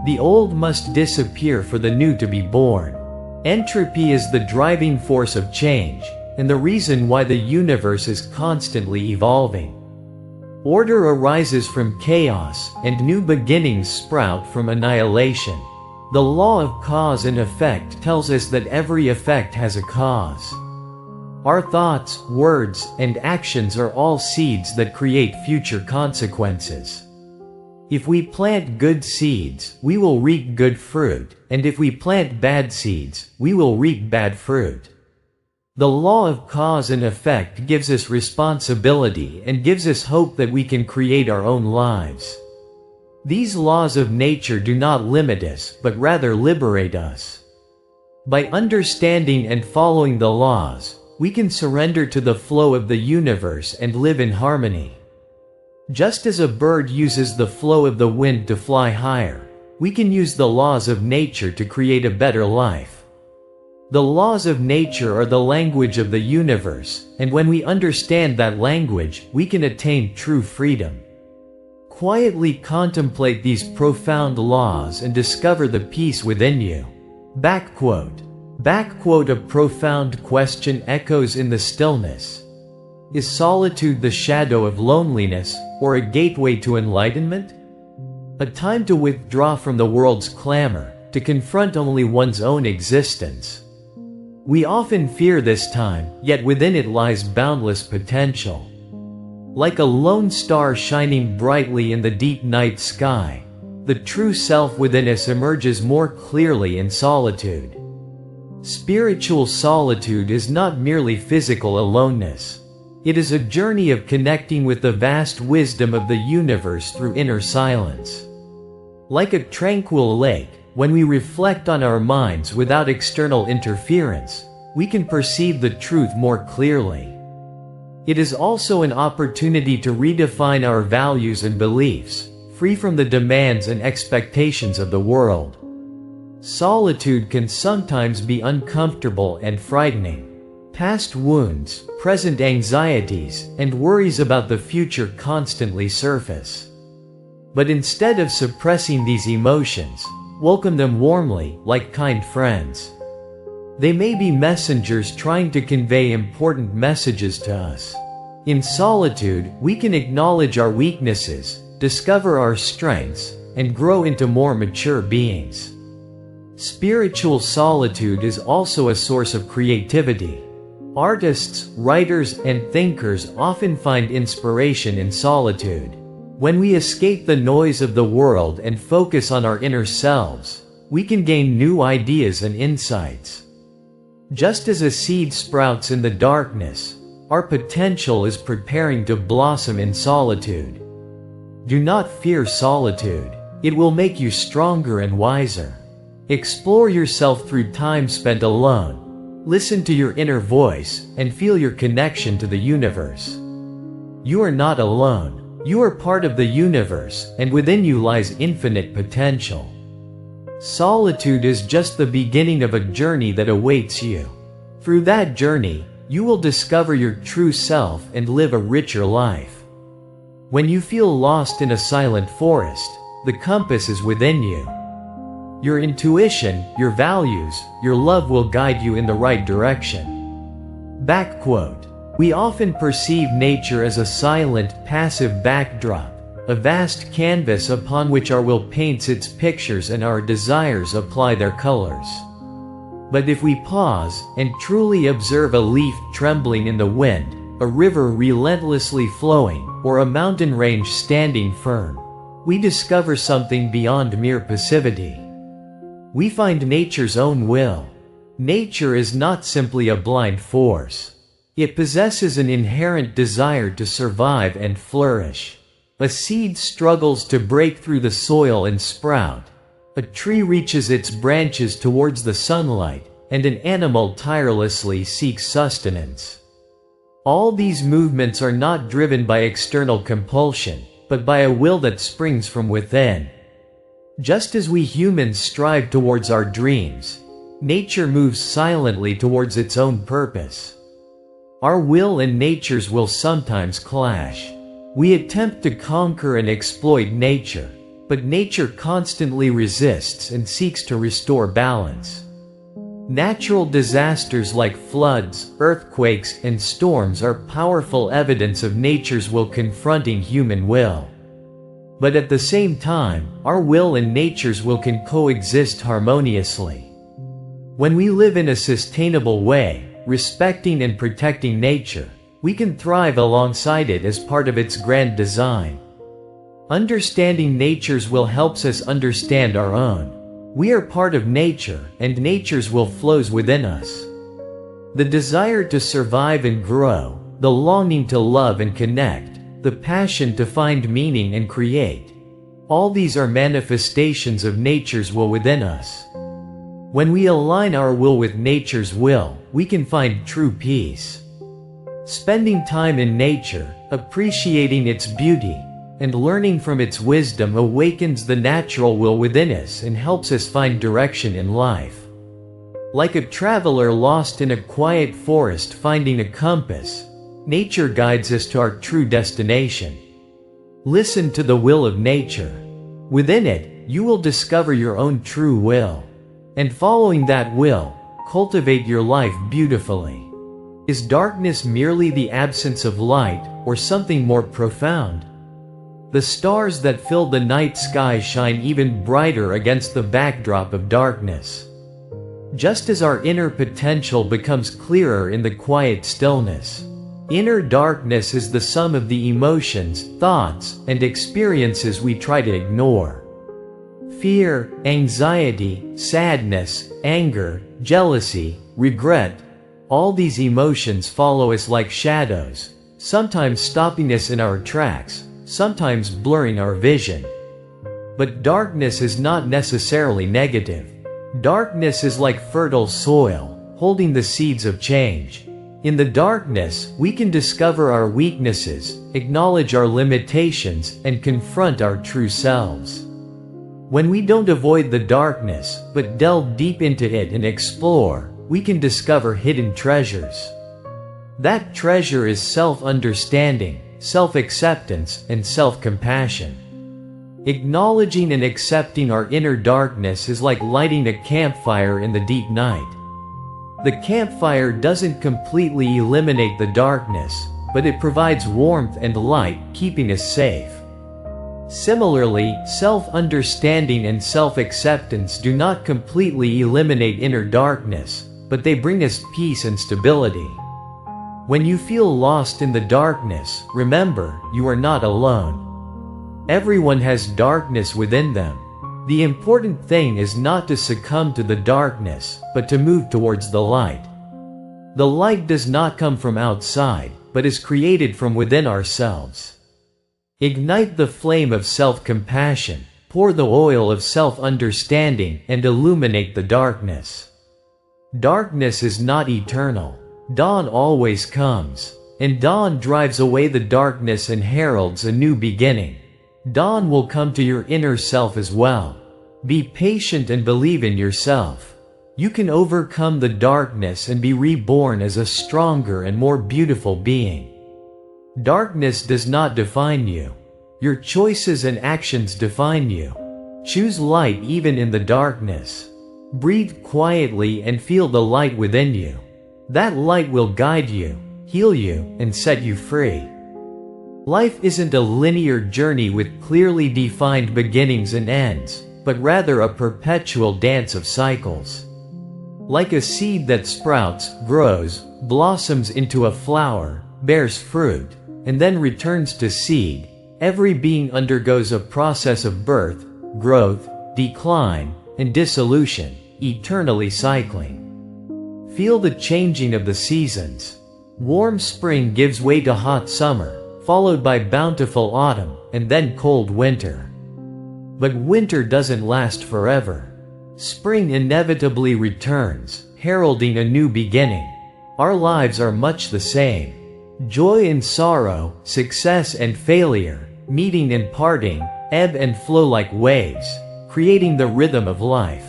[SPEAKER 1] The old must disappear for the new to be born. Entropy is the driving force of change, and the reason why the universe is constantly evolving. Order arises from chaos, and new beginnings sprout from annihilation. The law of cause and effect tells us that every effect has a cause. Our thoughts, words, and actions are all seeds that create future consequences. If we plant good seeds, we will reap good fruit, and if we plant bad seeds, we will reap bad fruit. The law of cause and effect gives us responsibility and gives us hope that we can create our own lives. These laws of nature do not limit us, but rather liberate us. By understanding and following the laws, we can surrender to the flow of the universe and live in harmony. Just as a bird uses the flow of the wind to fly higher, we can use the laws of nature to create a better life. The laws of nature are the language of the universe, and when we understand that language, we can attain true freedom. Quietly contemplate these profound laws and discover the peace within you. Back quote. A profound question echoes in the stillness. Is solitude the shadow of loneliness, or a gateway to enlightenment? A time to withdraw from the world's clamor, to confront only one's own existence. We often fear this time, yet within it lies boundless potential. Like a lone star shining brightly in the deep night sky, the true self within us emerges more clearly in solitude. Spiritual solitude is not merely physical aloneness. It is a journey of connecting with the vast wisdom of the universe through inner silence. Like a tranquil lake, when we reflect on our minds without external interference, we can perceive the truth more clearly. It is also an opportunity to redefine our values and beliefs, free from the demands and expectations of the world. Solitude can sometimes be uncomfortable and frightening. Past wounds, present anxieties, and worries about the future constantly surface. But instead of suppressing these emotions, welcome them warmly, like kind friends. They may be messengers trying to convey important messages to us. In solitude, we can acknowledge our weaknesses, discover our strengths, and grow into more mature beings. Spiritual solitude is also a source of creativity. Artists, writers, and thinkers often find inspiration in solitude. When we escape the noise of the world and focus on our inner selves, we can gain new ideas and insights. Just as a seed sprouts in the darkness, our potential is preparing to blossom in solitude. Do not fear solitude. It will make you stronger and wiser. Explore yourself through time spent alone. Listen to your inner voice and feel your connection to the universe. You are not alone. You are part of the universe, and within you lies infinite potential. Solitude is just the beginning of a journey that awaits you. Through that journey, you will discover your true self and live a richer life. When you feel lost in a silent forest, the compass is within you. Your intuition, your values, your love will guide you in the right direction. Back quote. We often perceive nature as a silent, passive backdrop, a vast canvas upon which our will paints its pictures and our desires apply their colors. But if we pause and truly observe a leaf trembling in the wind, a river relentlessly flowing, or a mountain range standing firm, we discover something beyond mere passivity. We find nature's own will. Nature is not simply a blind force. It possesses an inherent desire to survive and flourish. A seed struggles to break through the soil and sprout. A tree reaches its branches towards the sunlight, and an animal tirelessly seeks sustenance. All these movements are not driven by external compulsion, but by a will that springs from within. Just as we humans strive towards our dreams, nature moves silently towards its own purpose. Our will and nature's will sometimes clash. We attempt to conquer and exploit nature, but nature constantly resists and seeks to restore balance. Natural disasters like floods, earthquakes, and storms are powerful evidence of nature's will confronting human will. But at the same time, our will and nature's will can coexist harmoniously. When we live in a sustainable way, respecting and protecting nature, we can thrive alongside it as part of its grand design. Understanding nature's will helps us understand our own. We are part of nature, and nature's will flows within us. The desire to survive and grow, the longing to love and connect, the passion to find meaning and create. All these are manifestations of nature's will within us. When we align our will with nature's will, we can find true peace. Spending time in nature, appreciating its beauty, and learning from its wisdom awakens the natural will within us and helps us find direction in life. Like a traveler lost in a quiet forest finding a compass, nature guides us to our true destination. Listen to the will of nature. Within it, you will discover your own true will. And following that will, cultivate your life beautifully. Is darkness merely the absence of light, or something more profound? The stars that fill the night sky shine even brighter against the backdrop of darkness. Just as our inner potential becomes clearer in the quiet stillness, inner darkness is the sum of the emotions, thoughts, and experiences we try to ignore. Fear, anxiety, sadness, anger, jealousy, regret, all these emotions follow us like shadows, sometimes stopping us in our tracks, sometimes blurring our vision. But darkness is not necessarily negative. Darkness is like fertile soil, holding the seeds of change. In the darkness, we can discover our weaknesses, acknowledge our limitations, and confront our true selves. When we don't avoid the darkness, but delve deep into it and explore, we can discover hidden treasures. That treasure is self-understanding, self-acceptance, and self-compassion. Acknowledging and accepting our inner darkness is like lighting a campfire in the deep night. The campfire doesn't completely eliminate the darkness, but it provides warmth and light, keeping us safe. Similarly, self-understanding and self-acceptance do not completely eliminate inner darkness, but they bring us peace and stability. When you feel lost in the darkness, remember, you are not alone. Everyone has darkness within them. The important thing is not to succumb to the darkness, but to move towards the light. The light does not come from outside, but is created from within ourselves. Ignite the flame of self-compassion, pour the oil of self-understanding, and illuminate the darkness. Darkness is not eternal. Dawn always comes, and dawn drives away the darkness and heralds a new beginning. Dawn will come to your inner self as well. Be patient and believe in yourself. You can overcome the darkness and be reborn as a stronger and more beautiful being. Darkness does not define you. Your choices and actions define you. Choose light even in the darkness. Breathe quietly and feel the light within you. That light will guide you, heal you, and set you free. Life isn't a linear journey with clearly defined beginnings and ends, but rather a perpetual dance of cycles. Like a seed that sprouts, grows, blossoms into a flower, bears fruit, and then returns to seed, every being undergoes a process of birth, growth, decline, and dissolution, eternally cycling. Feel the changing of the seasons. Warm spring gives way to hot summer, followed by bountiful autumn, and then cold winter. But winter doesn't last forever. Spring inevitably returns, heralding a new beginning. Our lives are much the same. Joy and sorrow, success and failure, meeting and parting, ebb and flow like waves, creating the rhythm of life.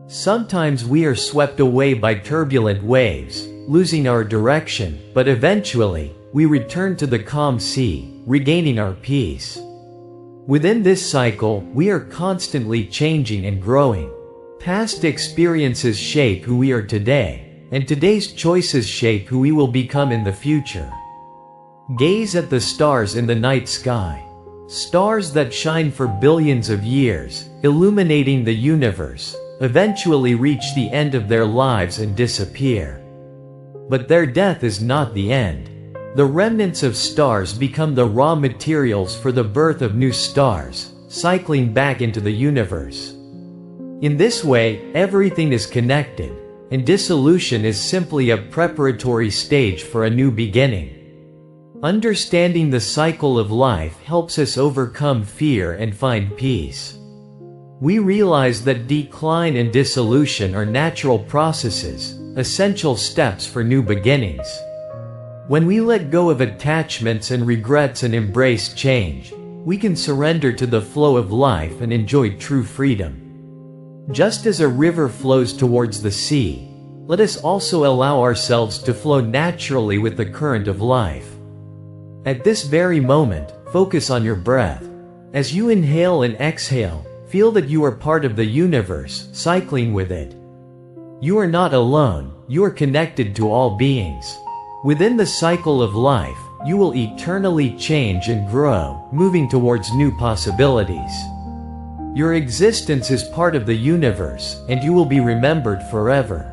[SPEAKER 1] Sometimes we are swept away by turbulent waves, losing our direction, but eventually, we return to the calm sea, regaining our peace. Within this cycle, we are constantly changing and growing. Past experiences shape who we are today, and today's choices shape who we will become in the future. Gaze at the stars in the night sky. Stars that shine for billions of years, illuminating the universe, eventually reach the end of their lives and disappear. But their death is not the end. The remnants of stars become the raw materials for the birth of new stars, cycling back into the universe. In this way, everything is connected, and dissolution is simply a preparatory stage for a new beginning. Understanding the cycle of life helps us overcome fear and find peace. We realize that decline and dissolution are natural processes, essential steps for new beginnings. When we let go of attachments and regrets and embrace change, we can surrender to the flow of life and enjoy true freedom. Just as a river flows towards the sea, let us also allow ourselves to flow naturally with the current of life. At this very moment, focus on your breath. As you inhale and exhale, feel that you are part of the universe, cycling with it. You are not alone, you are connected to all beings. Within the cycle of life, you will eternally change and grow, moving towards new possibilities. Your existence is part of the universe, and you will be remembered forever.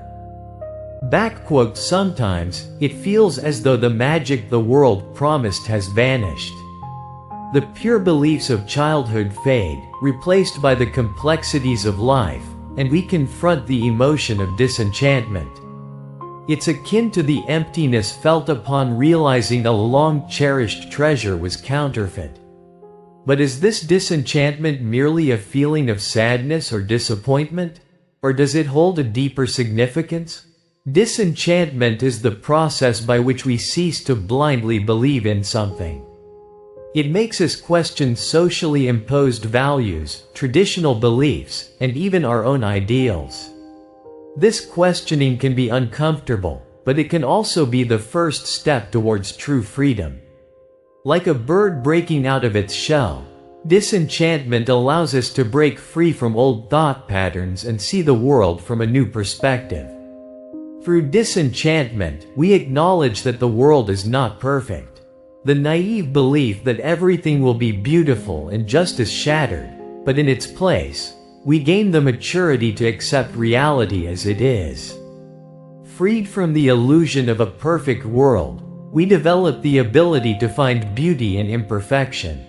[SPEAKER 1] Sometimes, it feels as though the magic the world promised has vanished. The pure beliefs of childhood fade, replaced by the complexities of life, and we confront the emotion of disenchantment. It's akin to the emptiness felt upon realizing a long-cherished treasure was counterfeit. But is this disenchantment merely a feeling of sadness or disappointment? Or does it hold a deeper significance? Disenchantment is the process by which we cease to blindly believe in something. It makes us question socially imposed values, traditional beliefs, and even our own ideals. This questioning can be uncomfortable, but it can also be the first step towards true freedom. Like a bird breaking out of its shell, disenchantment allows us to break free from old thought patterns and see the world from a new perspective. Through disenchantment, we acknowledge that the world is not perfect. The naive belief that everything will be beautiful and just is shattered, but in its place, we gain the maturity to accept reality as it is. Freed from the illusion of a perfect world, we develop the ability to find beauty in imperfection.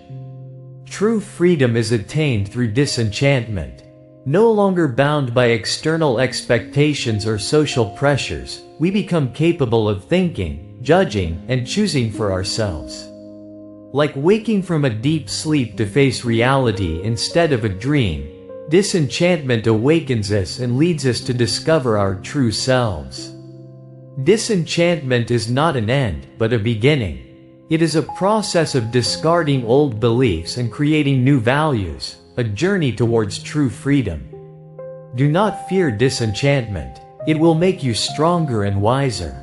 [SPEAKER 1] True freedom is attained through disenchantment. No longer bound by external expectations or social pressures, we become capable of thinking, judging, and choosing for ourselves. Like waking from a deep sleep to face reality instead of a dream, disenchantment awakens us and leads us to discover our true selves. Disenchantment is not an end, but a beginning. It is a process of discarding old beliefs and creating new values, a journey towards true freedom. Do not fear disenchantment. It will make you stronger and wiser.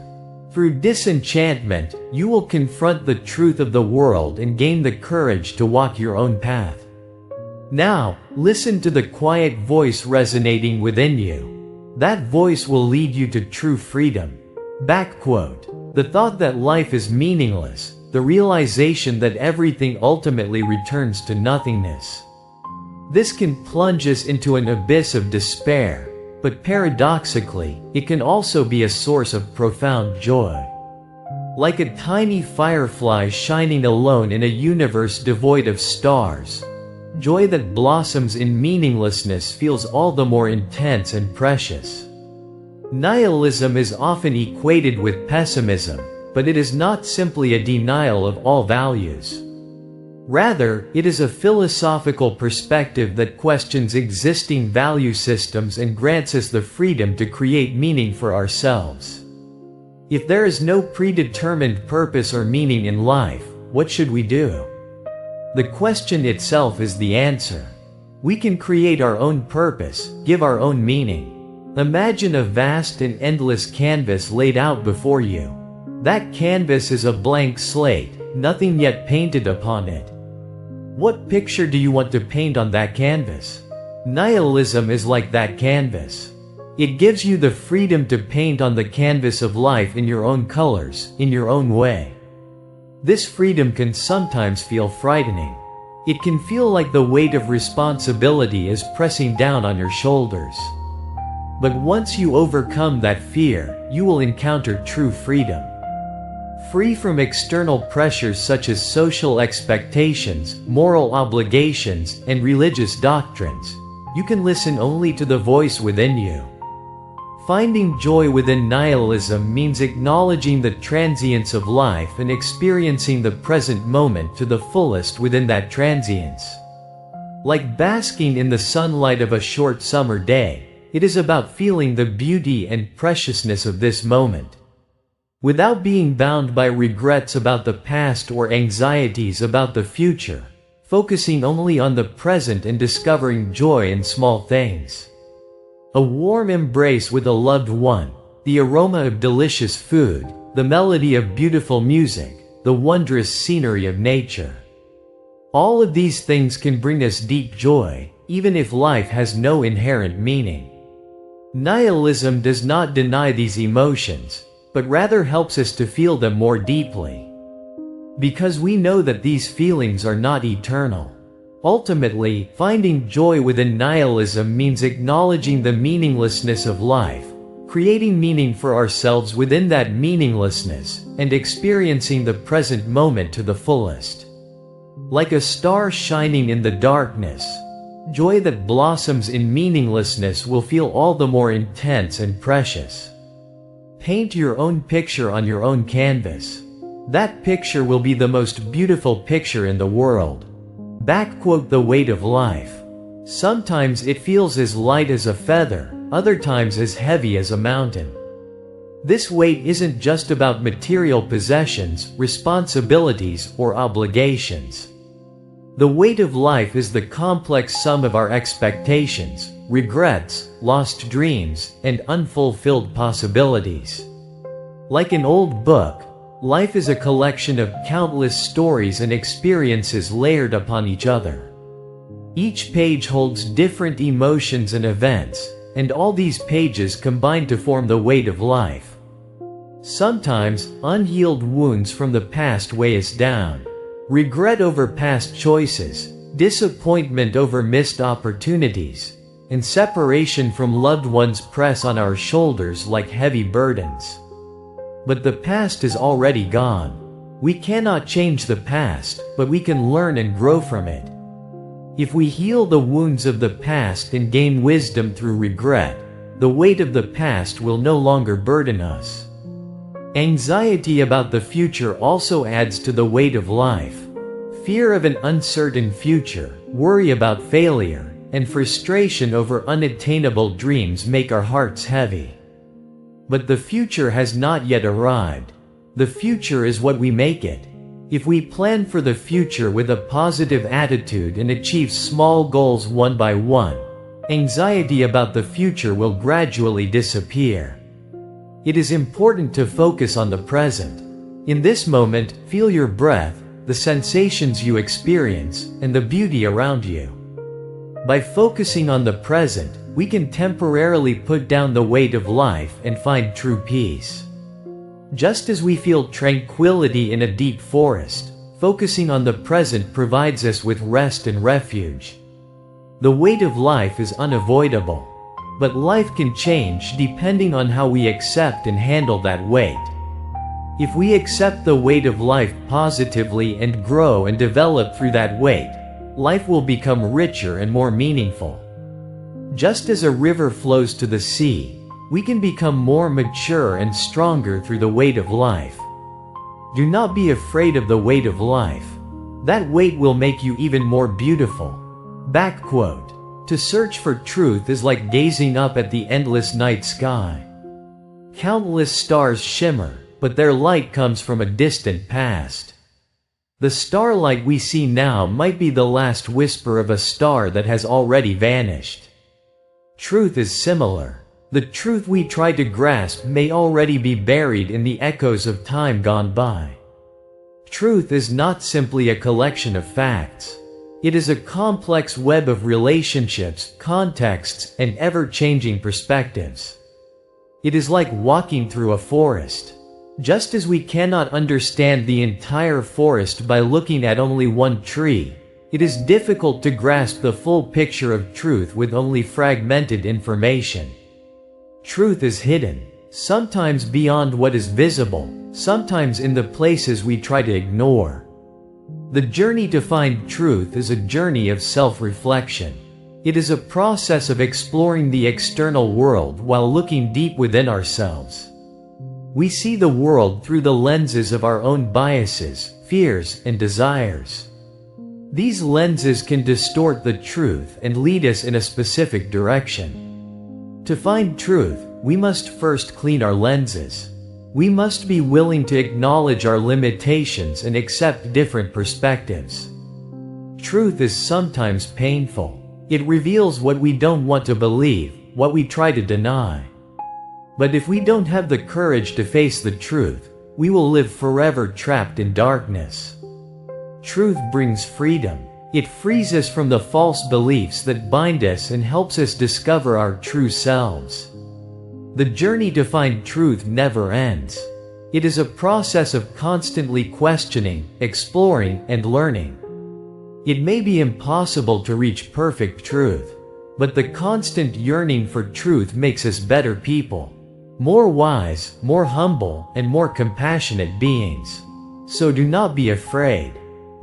[SPEAKER 1] Through disenchantment, you will confront the truth of the world and gain the courage to walk your own path. Now, listen to the quiet voice resonating within you. That voice will lead you to true freedom. The thought that life is meaningless, the realization that everything ultimately returns to nothingness. This can plunge us into an abyss of despair, but paradoxically, it can also be a source of profound joy. Like a tiny firefly shining alone in a universe devoid of stars, joy that blossoms in meaninglessness feels all the more intense and precious. Nihilism is often equated with pessimism, but it is not simply a denial of all values. Rather, it is a philosophical perspective that questions existing value systems and grants us the freedom to create meaning for ourselves. If there is no predetermined purpose or meaning in life, what should we do? The question itself is the answer. We can create our own purpose, give our own meaning. Imagine a vast and endless canvas laid out before you. That canvas is a blank slate, nothing yet painted upon it. What picture do you want to paint on that canvas? Nihilism is like that canvas. It gives you the freedom to paint on the canvas of life in your own colors, in your own way. This freedom can sometimes feel frightening. It can feel like the weight of responsibility is pressing down on your shoulders. But once you overcome that fear, you will encounter true freedom. Free from external pressures such as social expectations, moral obligations, and religious doctrines, you can listen only to the voice within you. Finding joy within nihilism means acknowledging the transience of life and experiencing the present moment to the fullest within that transience. Like basking in the sunlight of a short summer day, it is about feeling the beauty and preciousness of this moment. Without being bound by regrets about the past or anxieties about the future, focusing only on the present and discovering joy in small things. A warm embrace with a loved one, the aroma of delicious food, the melody of beautiful music, the wondrous scenery of nature. All of these things can bring us deep joy, even if life has no inherent meaning. Nihilism does not deny these emotions, but rather helps us to feel them more deeply. Because we know that these feelings are not eternal. Ultimately, finding joy within nihilism means acknowledging the meaninglessness of life, creating meaning for ourselves within that meaninglessness, and experiencing the present moment to the fullest. Like a star shining in the darkness, joy that blossoms in meaninglessness will feel all the more intense and precious. Paint your own picture on your own canvas. That picture will be the most beautiful picture in the world. The weight of life. Sometimes it feels as light as a feather, other times as heavy as a mountain. This weight isn't just about material possessions, responsibilities, or obligations. The weight of life is the complex sum of our expectations, regrets, lost dreams, and unfulfilled possibilities. Like an old book, life is a collection of countless stories and experiences layered upon each other. Each page holds different emotions and events, and all these pages combine to form the weight of life. Sometimes, unhealed wounds from the past weigh us down. Regret over past choices, disappointment over missed opportunities, and separation from loved ones press on our shoulders like heavy burdens. But the past is already gone. We cannot change the past, but we can learn and grow from it. If we heal the wounds of the past and gain wisdom through regret, the weight of the past will no longer burden us. Anxiety about the future also adds to the weight of life. Fear of an uncertain future, worry about failure, and frustration over unattainable dreams make our hearts heavy. But the future has not yet arrived. The future is what we make it. If we plan for the future with a positive attitude and achieve small goals one by one, anxiety about the future will gradually disappear. It is important to focus on the present. In this moment, feel your breath, the sensations you experience, and the beauty around you. By focusing on the present, we can temporarily put down the weight of life and find true peace. Just as we feel tranquility in a deep forest, focusing on the present provides us with rest and refuge. The weight of life is unavoidable, but life can change depending on how we accept and handle that weight. If we accept the weight of life positively and grow and develop through that weight, life will become richer and more meaningful. Just as a river flows to the sea, we can become more mature and stronger through the weight of life. Do not be afraid of the weight of life. That weight will make you even more beautiful. To search for truth is like gazing up at the endless night sky. Countless stars shimmer, but their light comes from a distant past. The starlight we see now might be the last whisper of a star that has already vanished. Truth is similar. The truth we try to grasp may already be buried in the echoes of time gone by. Truth is not simply a collection of facts. It is a complex web of relationships, contexts, and ever-changing perspectives. It is like walking through a forest. Just as we cannot understand the entire forest by looking at only one tree, it is difficult to grasp the full picture of truth with only fragmented information. Truth is hidden. sometimes beyond what is visible, sometimes in the places we try to ignore. The journey to find truth is a journey of self-reflection. It is a process of exploring the external world while looking deep within ourselves. We see the world through the lenses of our own biases, fears, and desires. These lenses can distort the truth and lead us in a specific direction. To find truth, we must first clean our lenses. We must be willing to acknowledge our limitations and accept different perspectives. Truth is sometimes painful. It reveals what we don't want to believe, what we try to deny. But if we don't have the courage to face the truth, we will live forever trapped in darkness. Truth brings freedom. It frees us from the false beliefs that bind us and helps us discover our true selves. The journey to find truth never ends. It is a process of constantly questioning, exploring, and learning. It may be impossible to reach perfect truth, but the constant yearning for truth makes us better people, more wise, more humble, and more compassionate beings. So do not be afraid.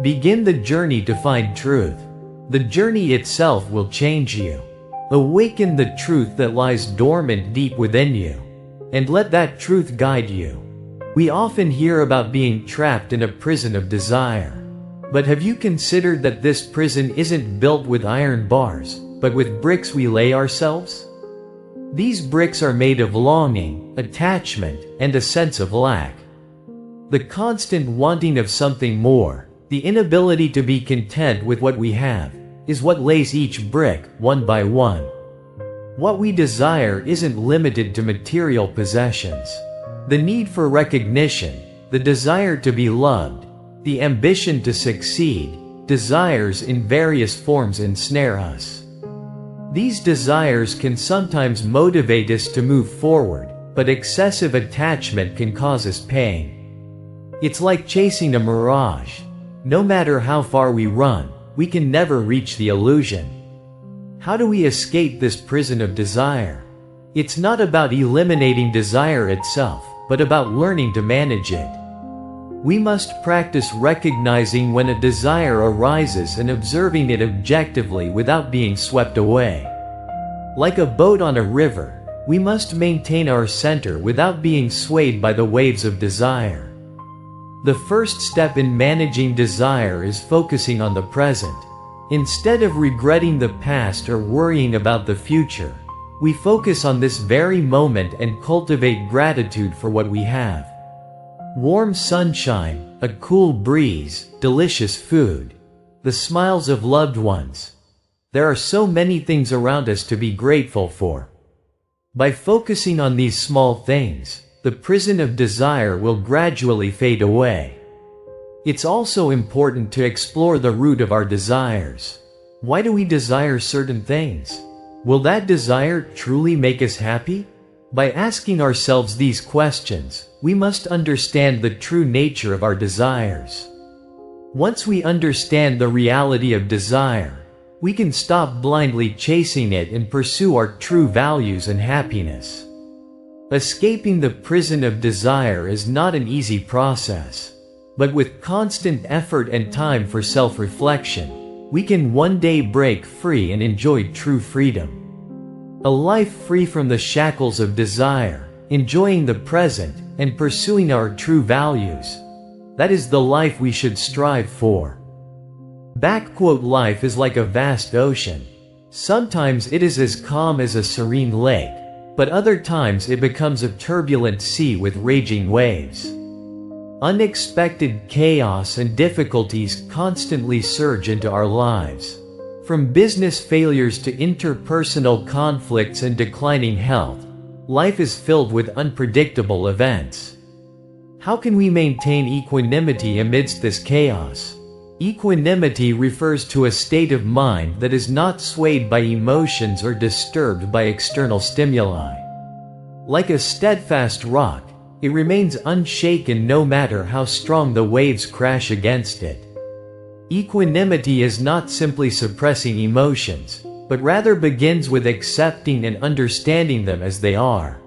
[SPEAKER 1] Begin the journey to find truth. The journey itself will change you. Awaken the truth that lies dormant deep within you, and let that truth guide you. We often hear about being trapped in a prison of desire. But have you considered that this prison isn't built with iron bars, but with bricks we lay ourselves? These bricks are made of longing, attachment, and a sense of lack. The constant wanting of something more, the inability to be content with what we have, is what lays each brick, one by one. What we desire isn't limited to material possessions. The need for recognition, the desire to be loved, the ambition to succeed, desires in various forms ensnare us. These desires can sometimes motivate us to move forward, but excessive attachment can cause us pain. It's like chasing a mirage. No matter how far we run, we can never reach the illusion. How do we escape this prison of desire? It's not about eliminating desire itself, but about learning to manage it. We must practice recognizing when a desire arises and observing it objectively without being swept away. Like a boat on a river, we must maintain our center without being swayed by the waves of desire. The first step in managing desire is focusing on the present. Instead of regretting the past or worrying about the future, we focus on this very moment and cultivate gratitude for what we have. Warm sunshine, a cool breeze, delicious food, the smiles of loved ones. There are so many things around us to be grateful for. By focusing on these small things, the prison of desire will gradually fade away. It's also important to explore the root of our desires. Why do we desire certain things? Will that desire truly make us happy? By asking ourselves these questions, we must understand the true nature of our desires. Once we understand the reality of desire, we can stop blindly chasing it and pursue our true values and happiness. Escaping the prison of desire is not an easy process, but with constant effort and time for self-reflection, we can one day break free and enjoy true freedom. A life free from the shackles of desire, enjoying the present, and pursuing our true values. That is the life we should strive for. Life is like a vast ocean. Sometimes it is as calm as a serene lake, but other times it becomes a turbulent sea with raging waves. Unexpected chaos and difficulties constantly surge into our lives. From business failures to interpersonal conflicts and declining health, life is filled with unpredictable events. How can we maintain equanimity amidst this chaos? Equanimity refers to a state of mind that is not swayed by emotions or disturbed by external stimuli. Like a steadfast rock, it remains unshaken no matter how strong the waves crash against it. Equanimity is not simply suppressing emotions, but rather begins with accepting and understanding them as they are.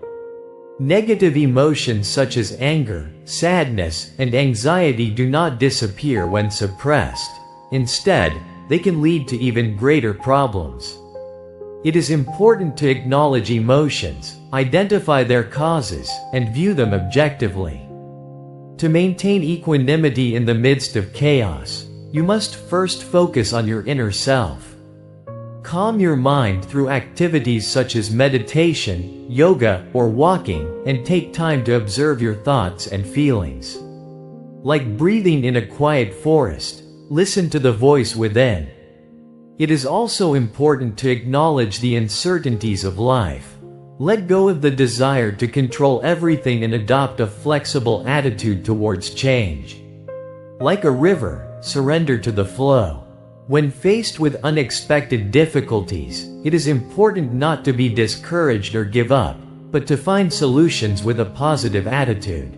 [SPEAKER 1] Negative emotions such as anger, sadness, and anxiety do not disappear when suppressed. Instead, they can lead to even greater problems. It is important to acknowledge emotions, identify their causes, and view them objectively. To maintain equanimity in the midst of chaos, you must first focus on your inner self. Calm your mind through activities such as meditation, yoga, or walking, and take time to observe your thoughts and feelings. Like breathing in a quiet forest, listen to the voice within. It is also important to acknowledge the uncertainties of life. Let go of the desire to control everything and adopt a flexible attitude towards change. Like a river, surrender to the flow. When faced with unexpected difficulties, it is important not to be discouraged or give up, but to find solutions with a positive attitude.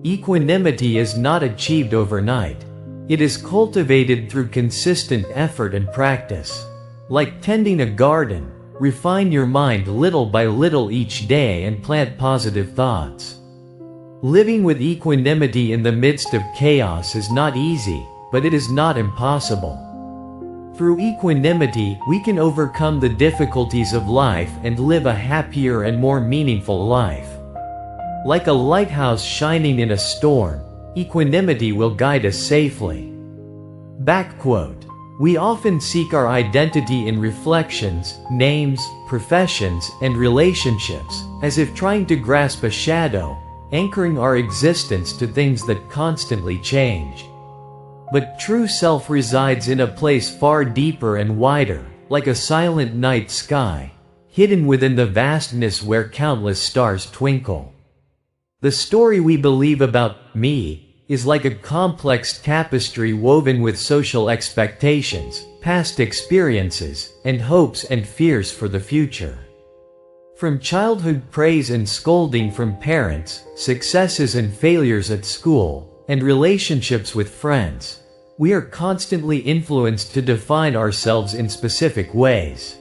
[SPEAKER 1] Equanimity is not achieved overnight. It is cultivated through consistent effort and practice. Like tending a garden, refine your mind little by little each day and plant positive thoughts. Living with equanimity in the midst of chaos is not easy, but it is not impossible. Through equanimity, we can overcome the difficulties of life and live a happier and more meaningful life. Like a lighthouse shining in a storm, equanimity will guide us safely. Back quote. We often seek our identity in reflections, names, professions, and relationships, as if trying to grasp a shadow, anchoring our existence to things that constantly change. But true self resides in a place far deeper and wider, like a silent night sky, hidden within the vastness where countless stars twinkle. The story we believe about me is like a complex tapestry woven with social expectations, past experiences, and hopes and fears for the future. From childhood praise and scolding from parents, successes and failures at school, and relationships with friends, we are constantly influenced to define ourselves in specific ways.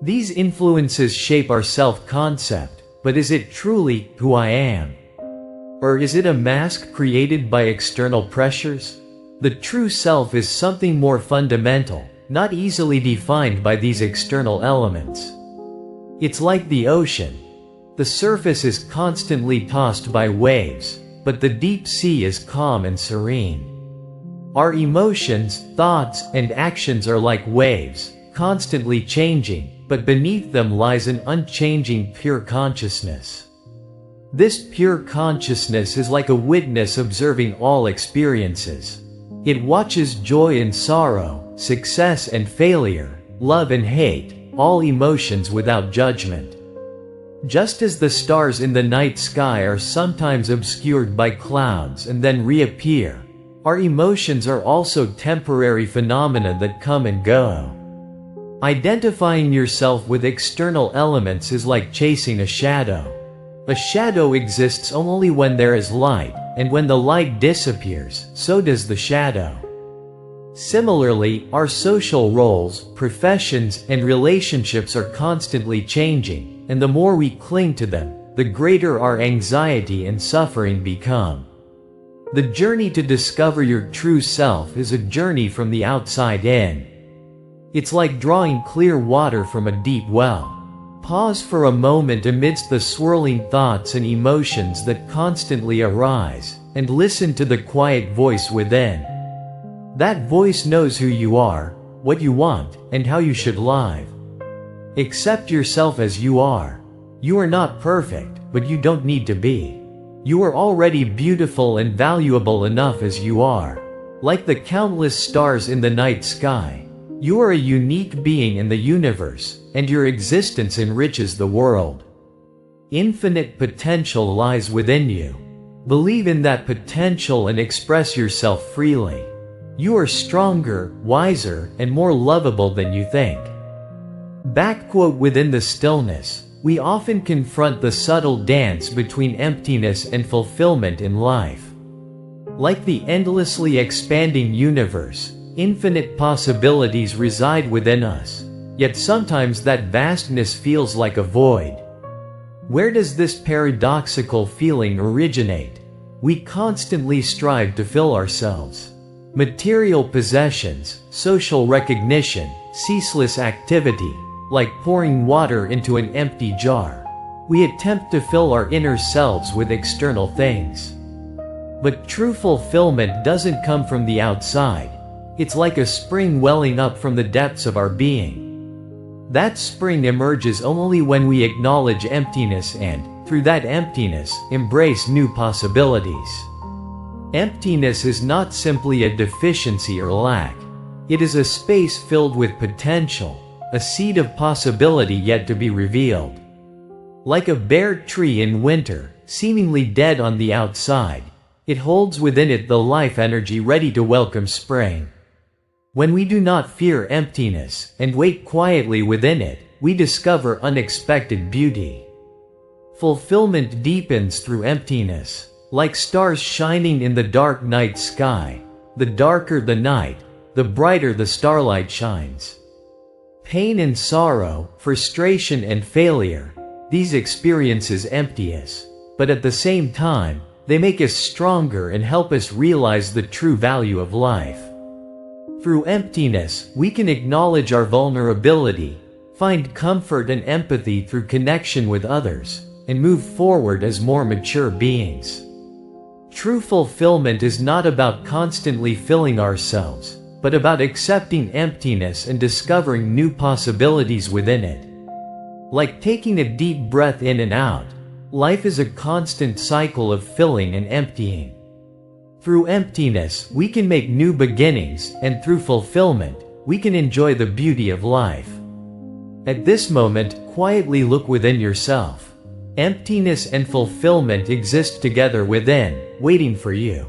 [SPEAKER 1] These influences shape our self-concept, but is it truly who I am? Or is it a mask created by external pressures? The true self is something more fundamental, not easily defined by these external elements. It's like the ocean. The surface is constantly tossed by waves, but the deep sea is calm and serene. Our emotions, thoughts, and actions are like waves, constantly changing, but beneath them lies an unchanging pure consciousness. This pure consciousness is like a witness observing all experiences. It watches joy and sorrow, success and failure, love and hate, all emotions without judgment. Just as the stars in the night sky are sometimes obscured by clouds and then reappear, our emotions are also temporary phenomena that come and go. Identifying yourself with external elements is like chasing a shadow. A shadow exists only when there is light, and when the light disappears, so does the shadow. Similarly, our social roles, professions, and relationships are constantly changing, and the more we cling to them, the greater our anxiety and suffering become. The journey to discover your true self is a journey from the outside in. It's like drawing clear water from a deep well. Pause for a moment amidst the swirling thoughts and emotions that constantly arise, and listen to the quiet voice within. That voice knows who you are, what you want, and how you should live. Accept yourself as you are. You are not perfect, but you don't need to be. You are already beautiful and valuable enough as you are. Like the countless stars in the night sky, you are a unique being in the universe, and your existence enriches the world. Infinite potential lies within you. Believe in that potential and express yourself freely. You are stronger, wiser, and more lovable than you think. Back quote. Within the stillness, we often confront the subtle dance between emptiness and fulfillment in life. Like the endlessly expanding universe, infinite possibilities reside within us, yet sometimes that vastness feels like a void. Where does this paradoxical feeling originate? We constantly strive to fill ourselves. Material possessions, social recognition, ceaseless activity, like pouring water into an empty jar. We attempt to fill our inner selves with external things. But true fulfillment doesn't come from the outside. It's like a spring welling up from the depths of our being. That spring emerges only when we acknowledge emptiness and, through that emptiness, embrace new possibilities. Emptiness is not simply a deficiency or lack. It is a space filled with potential, a seed of possibility yet to be revealed. Like a bare tree in winter, seemingly dead on the outside, it holds within it the life energy ready to welcome spring. When we do not fear emptiness and wait quietly within it, we discover unexpected beauty. Fulfillment deepens through emptiness. Like stars shining in the dark night sky, the darker the night, the brighter the starlight shines. Pain and sorrow, frustration and failure, these experiences empty us, but at the same time, they make us stronger and help us realize the true value of life. Through emptiness, we can acknowledge our vulnerability, find comfort and empathy through connection with others, and move forward as more mature beings. True fulfillment is not about constantly filling ourselves, but about accepting emptiness and discovering new possibilities within it. Like taking a deep breath in and out, life is a constant cycle of filling and emptying. Through emptiness, we can make new beginnings, and through fulfillment, we can enjoy the beauty of life. At this moment, quietly look within yourself. Emptiness and fulfillment exist together within, waiting for you.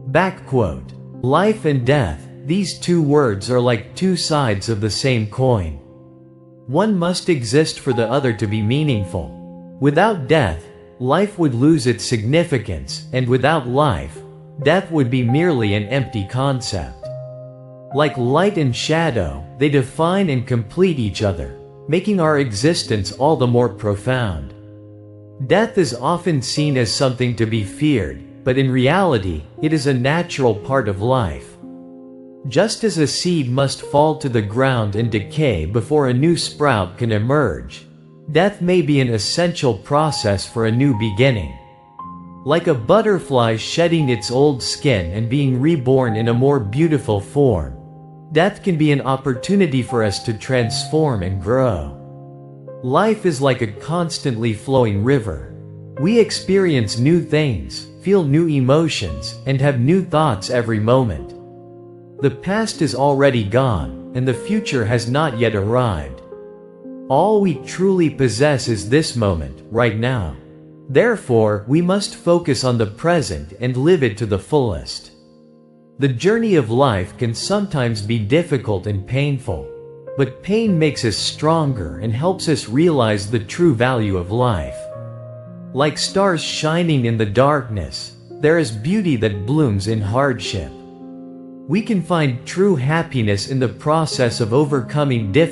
[SPEAKER 1] Back quote. Life and death, these two words are like two sides of the same coin. One must exist for the other to be meaningful. Without death, life would lose its significance, and without life, death would be merely an empty concept. Like light and shadow, they define and complete each other, making our existence all the more profound. Death is often seen as something to be feared, but in reality, it is a natural part of life. Just as a seed must fall to the ground and decay before a new sprout can emerge, death may be an essential process for a new beginning. Like a butterfly shedding its old skin and being reborn in a more beautiful form, death can be an opportunity for us to transform and grow. Life is like a constantly flowing river. We experience new things, feel new emotions, and have new thoughts every moment. The past is already gone, and the future has not yet arrived. All we truly possess is this moment, right now. Therefore, we must focus on the present and live it to the fullest. The journey of life can sometimes be difficult and painful, but pain makes us stronger and helps us realize the true value of life. Like stars shining in the darkness, there is beauty that blooms in hardship. We can find true happiness in the process of overcoming difficulties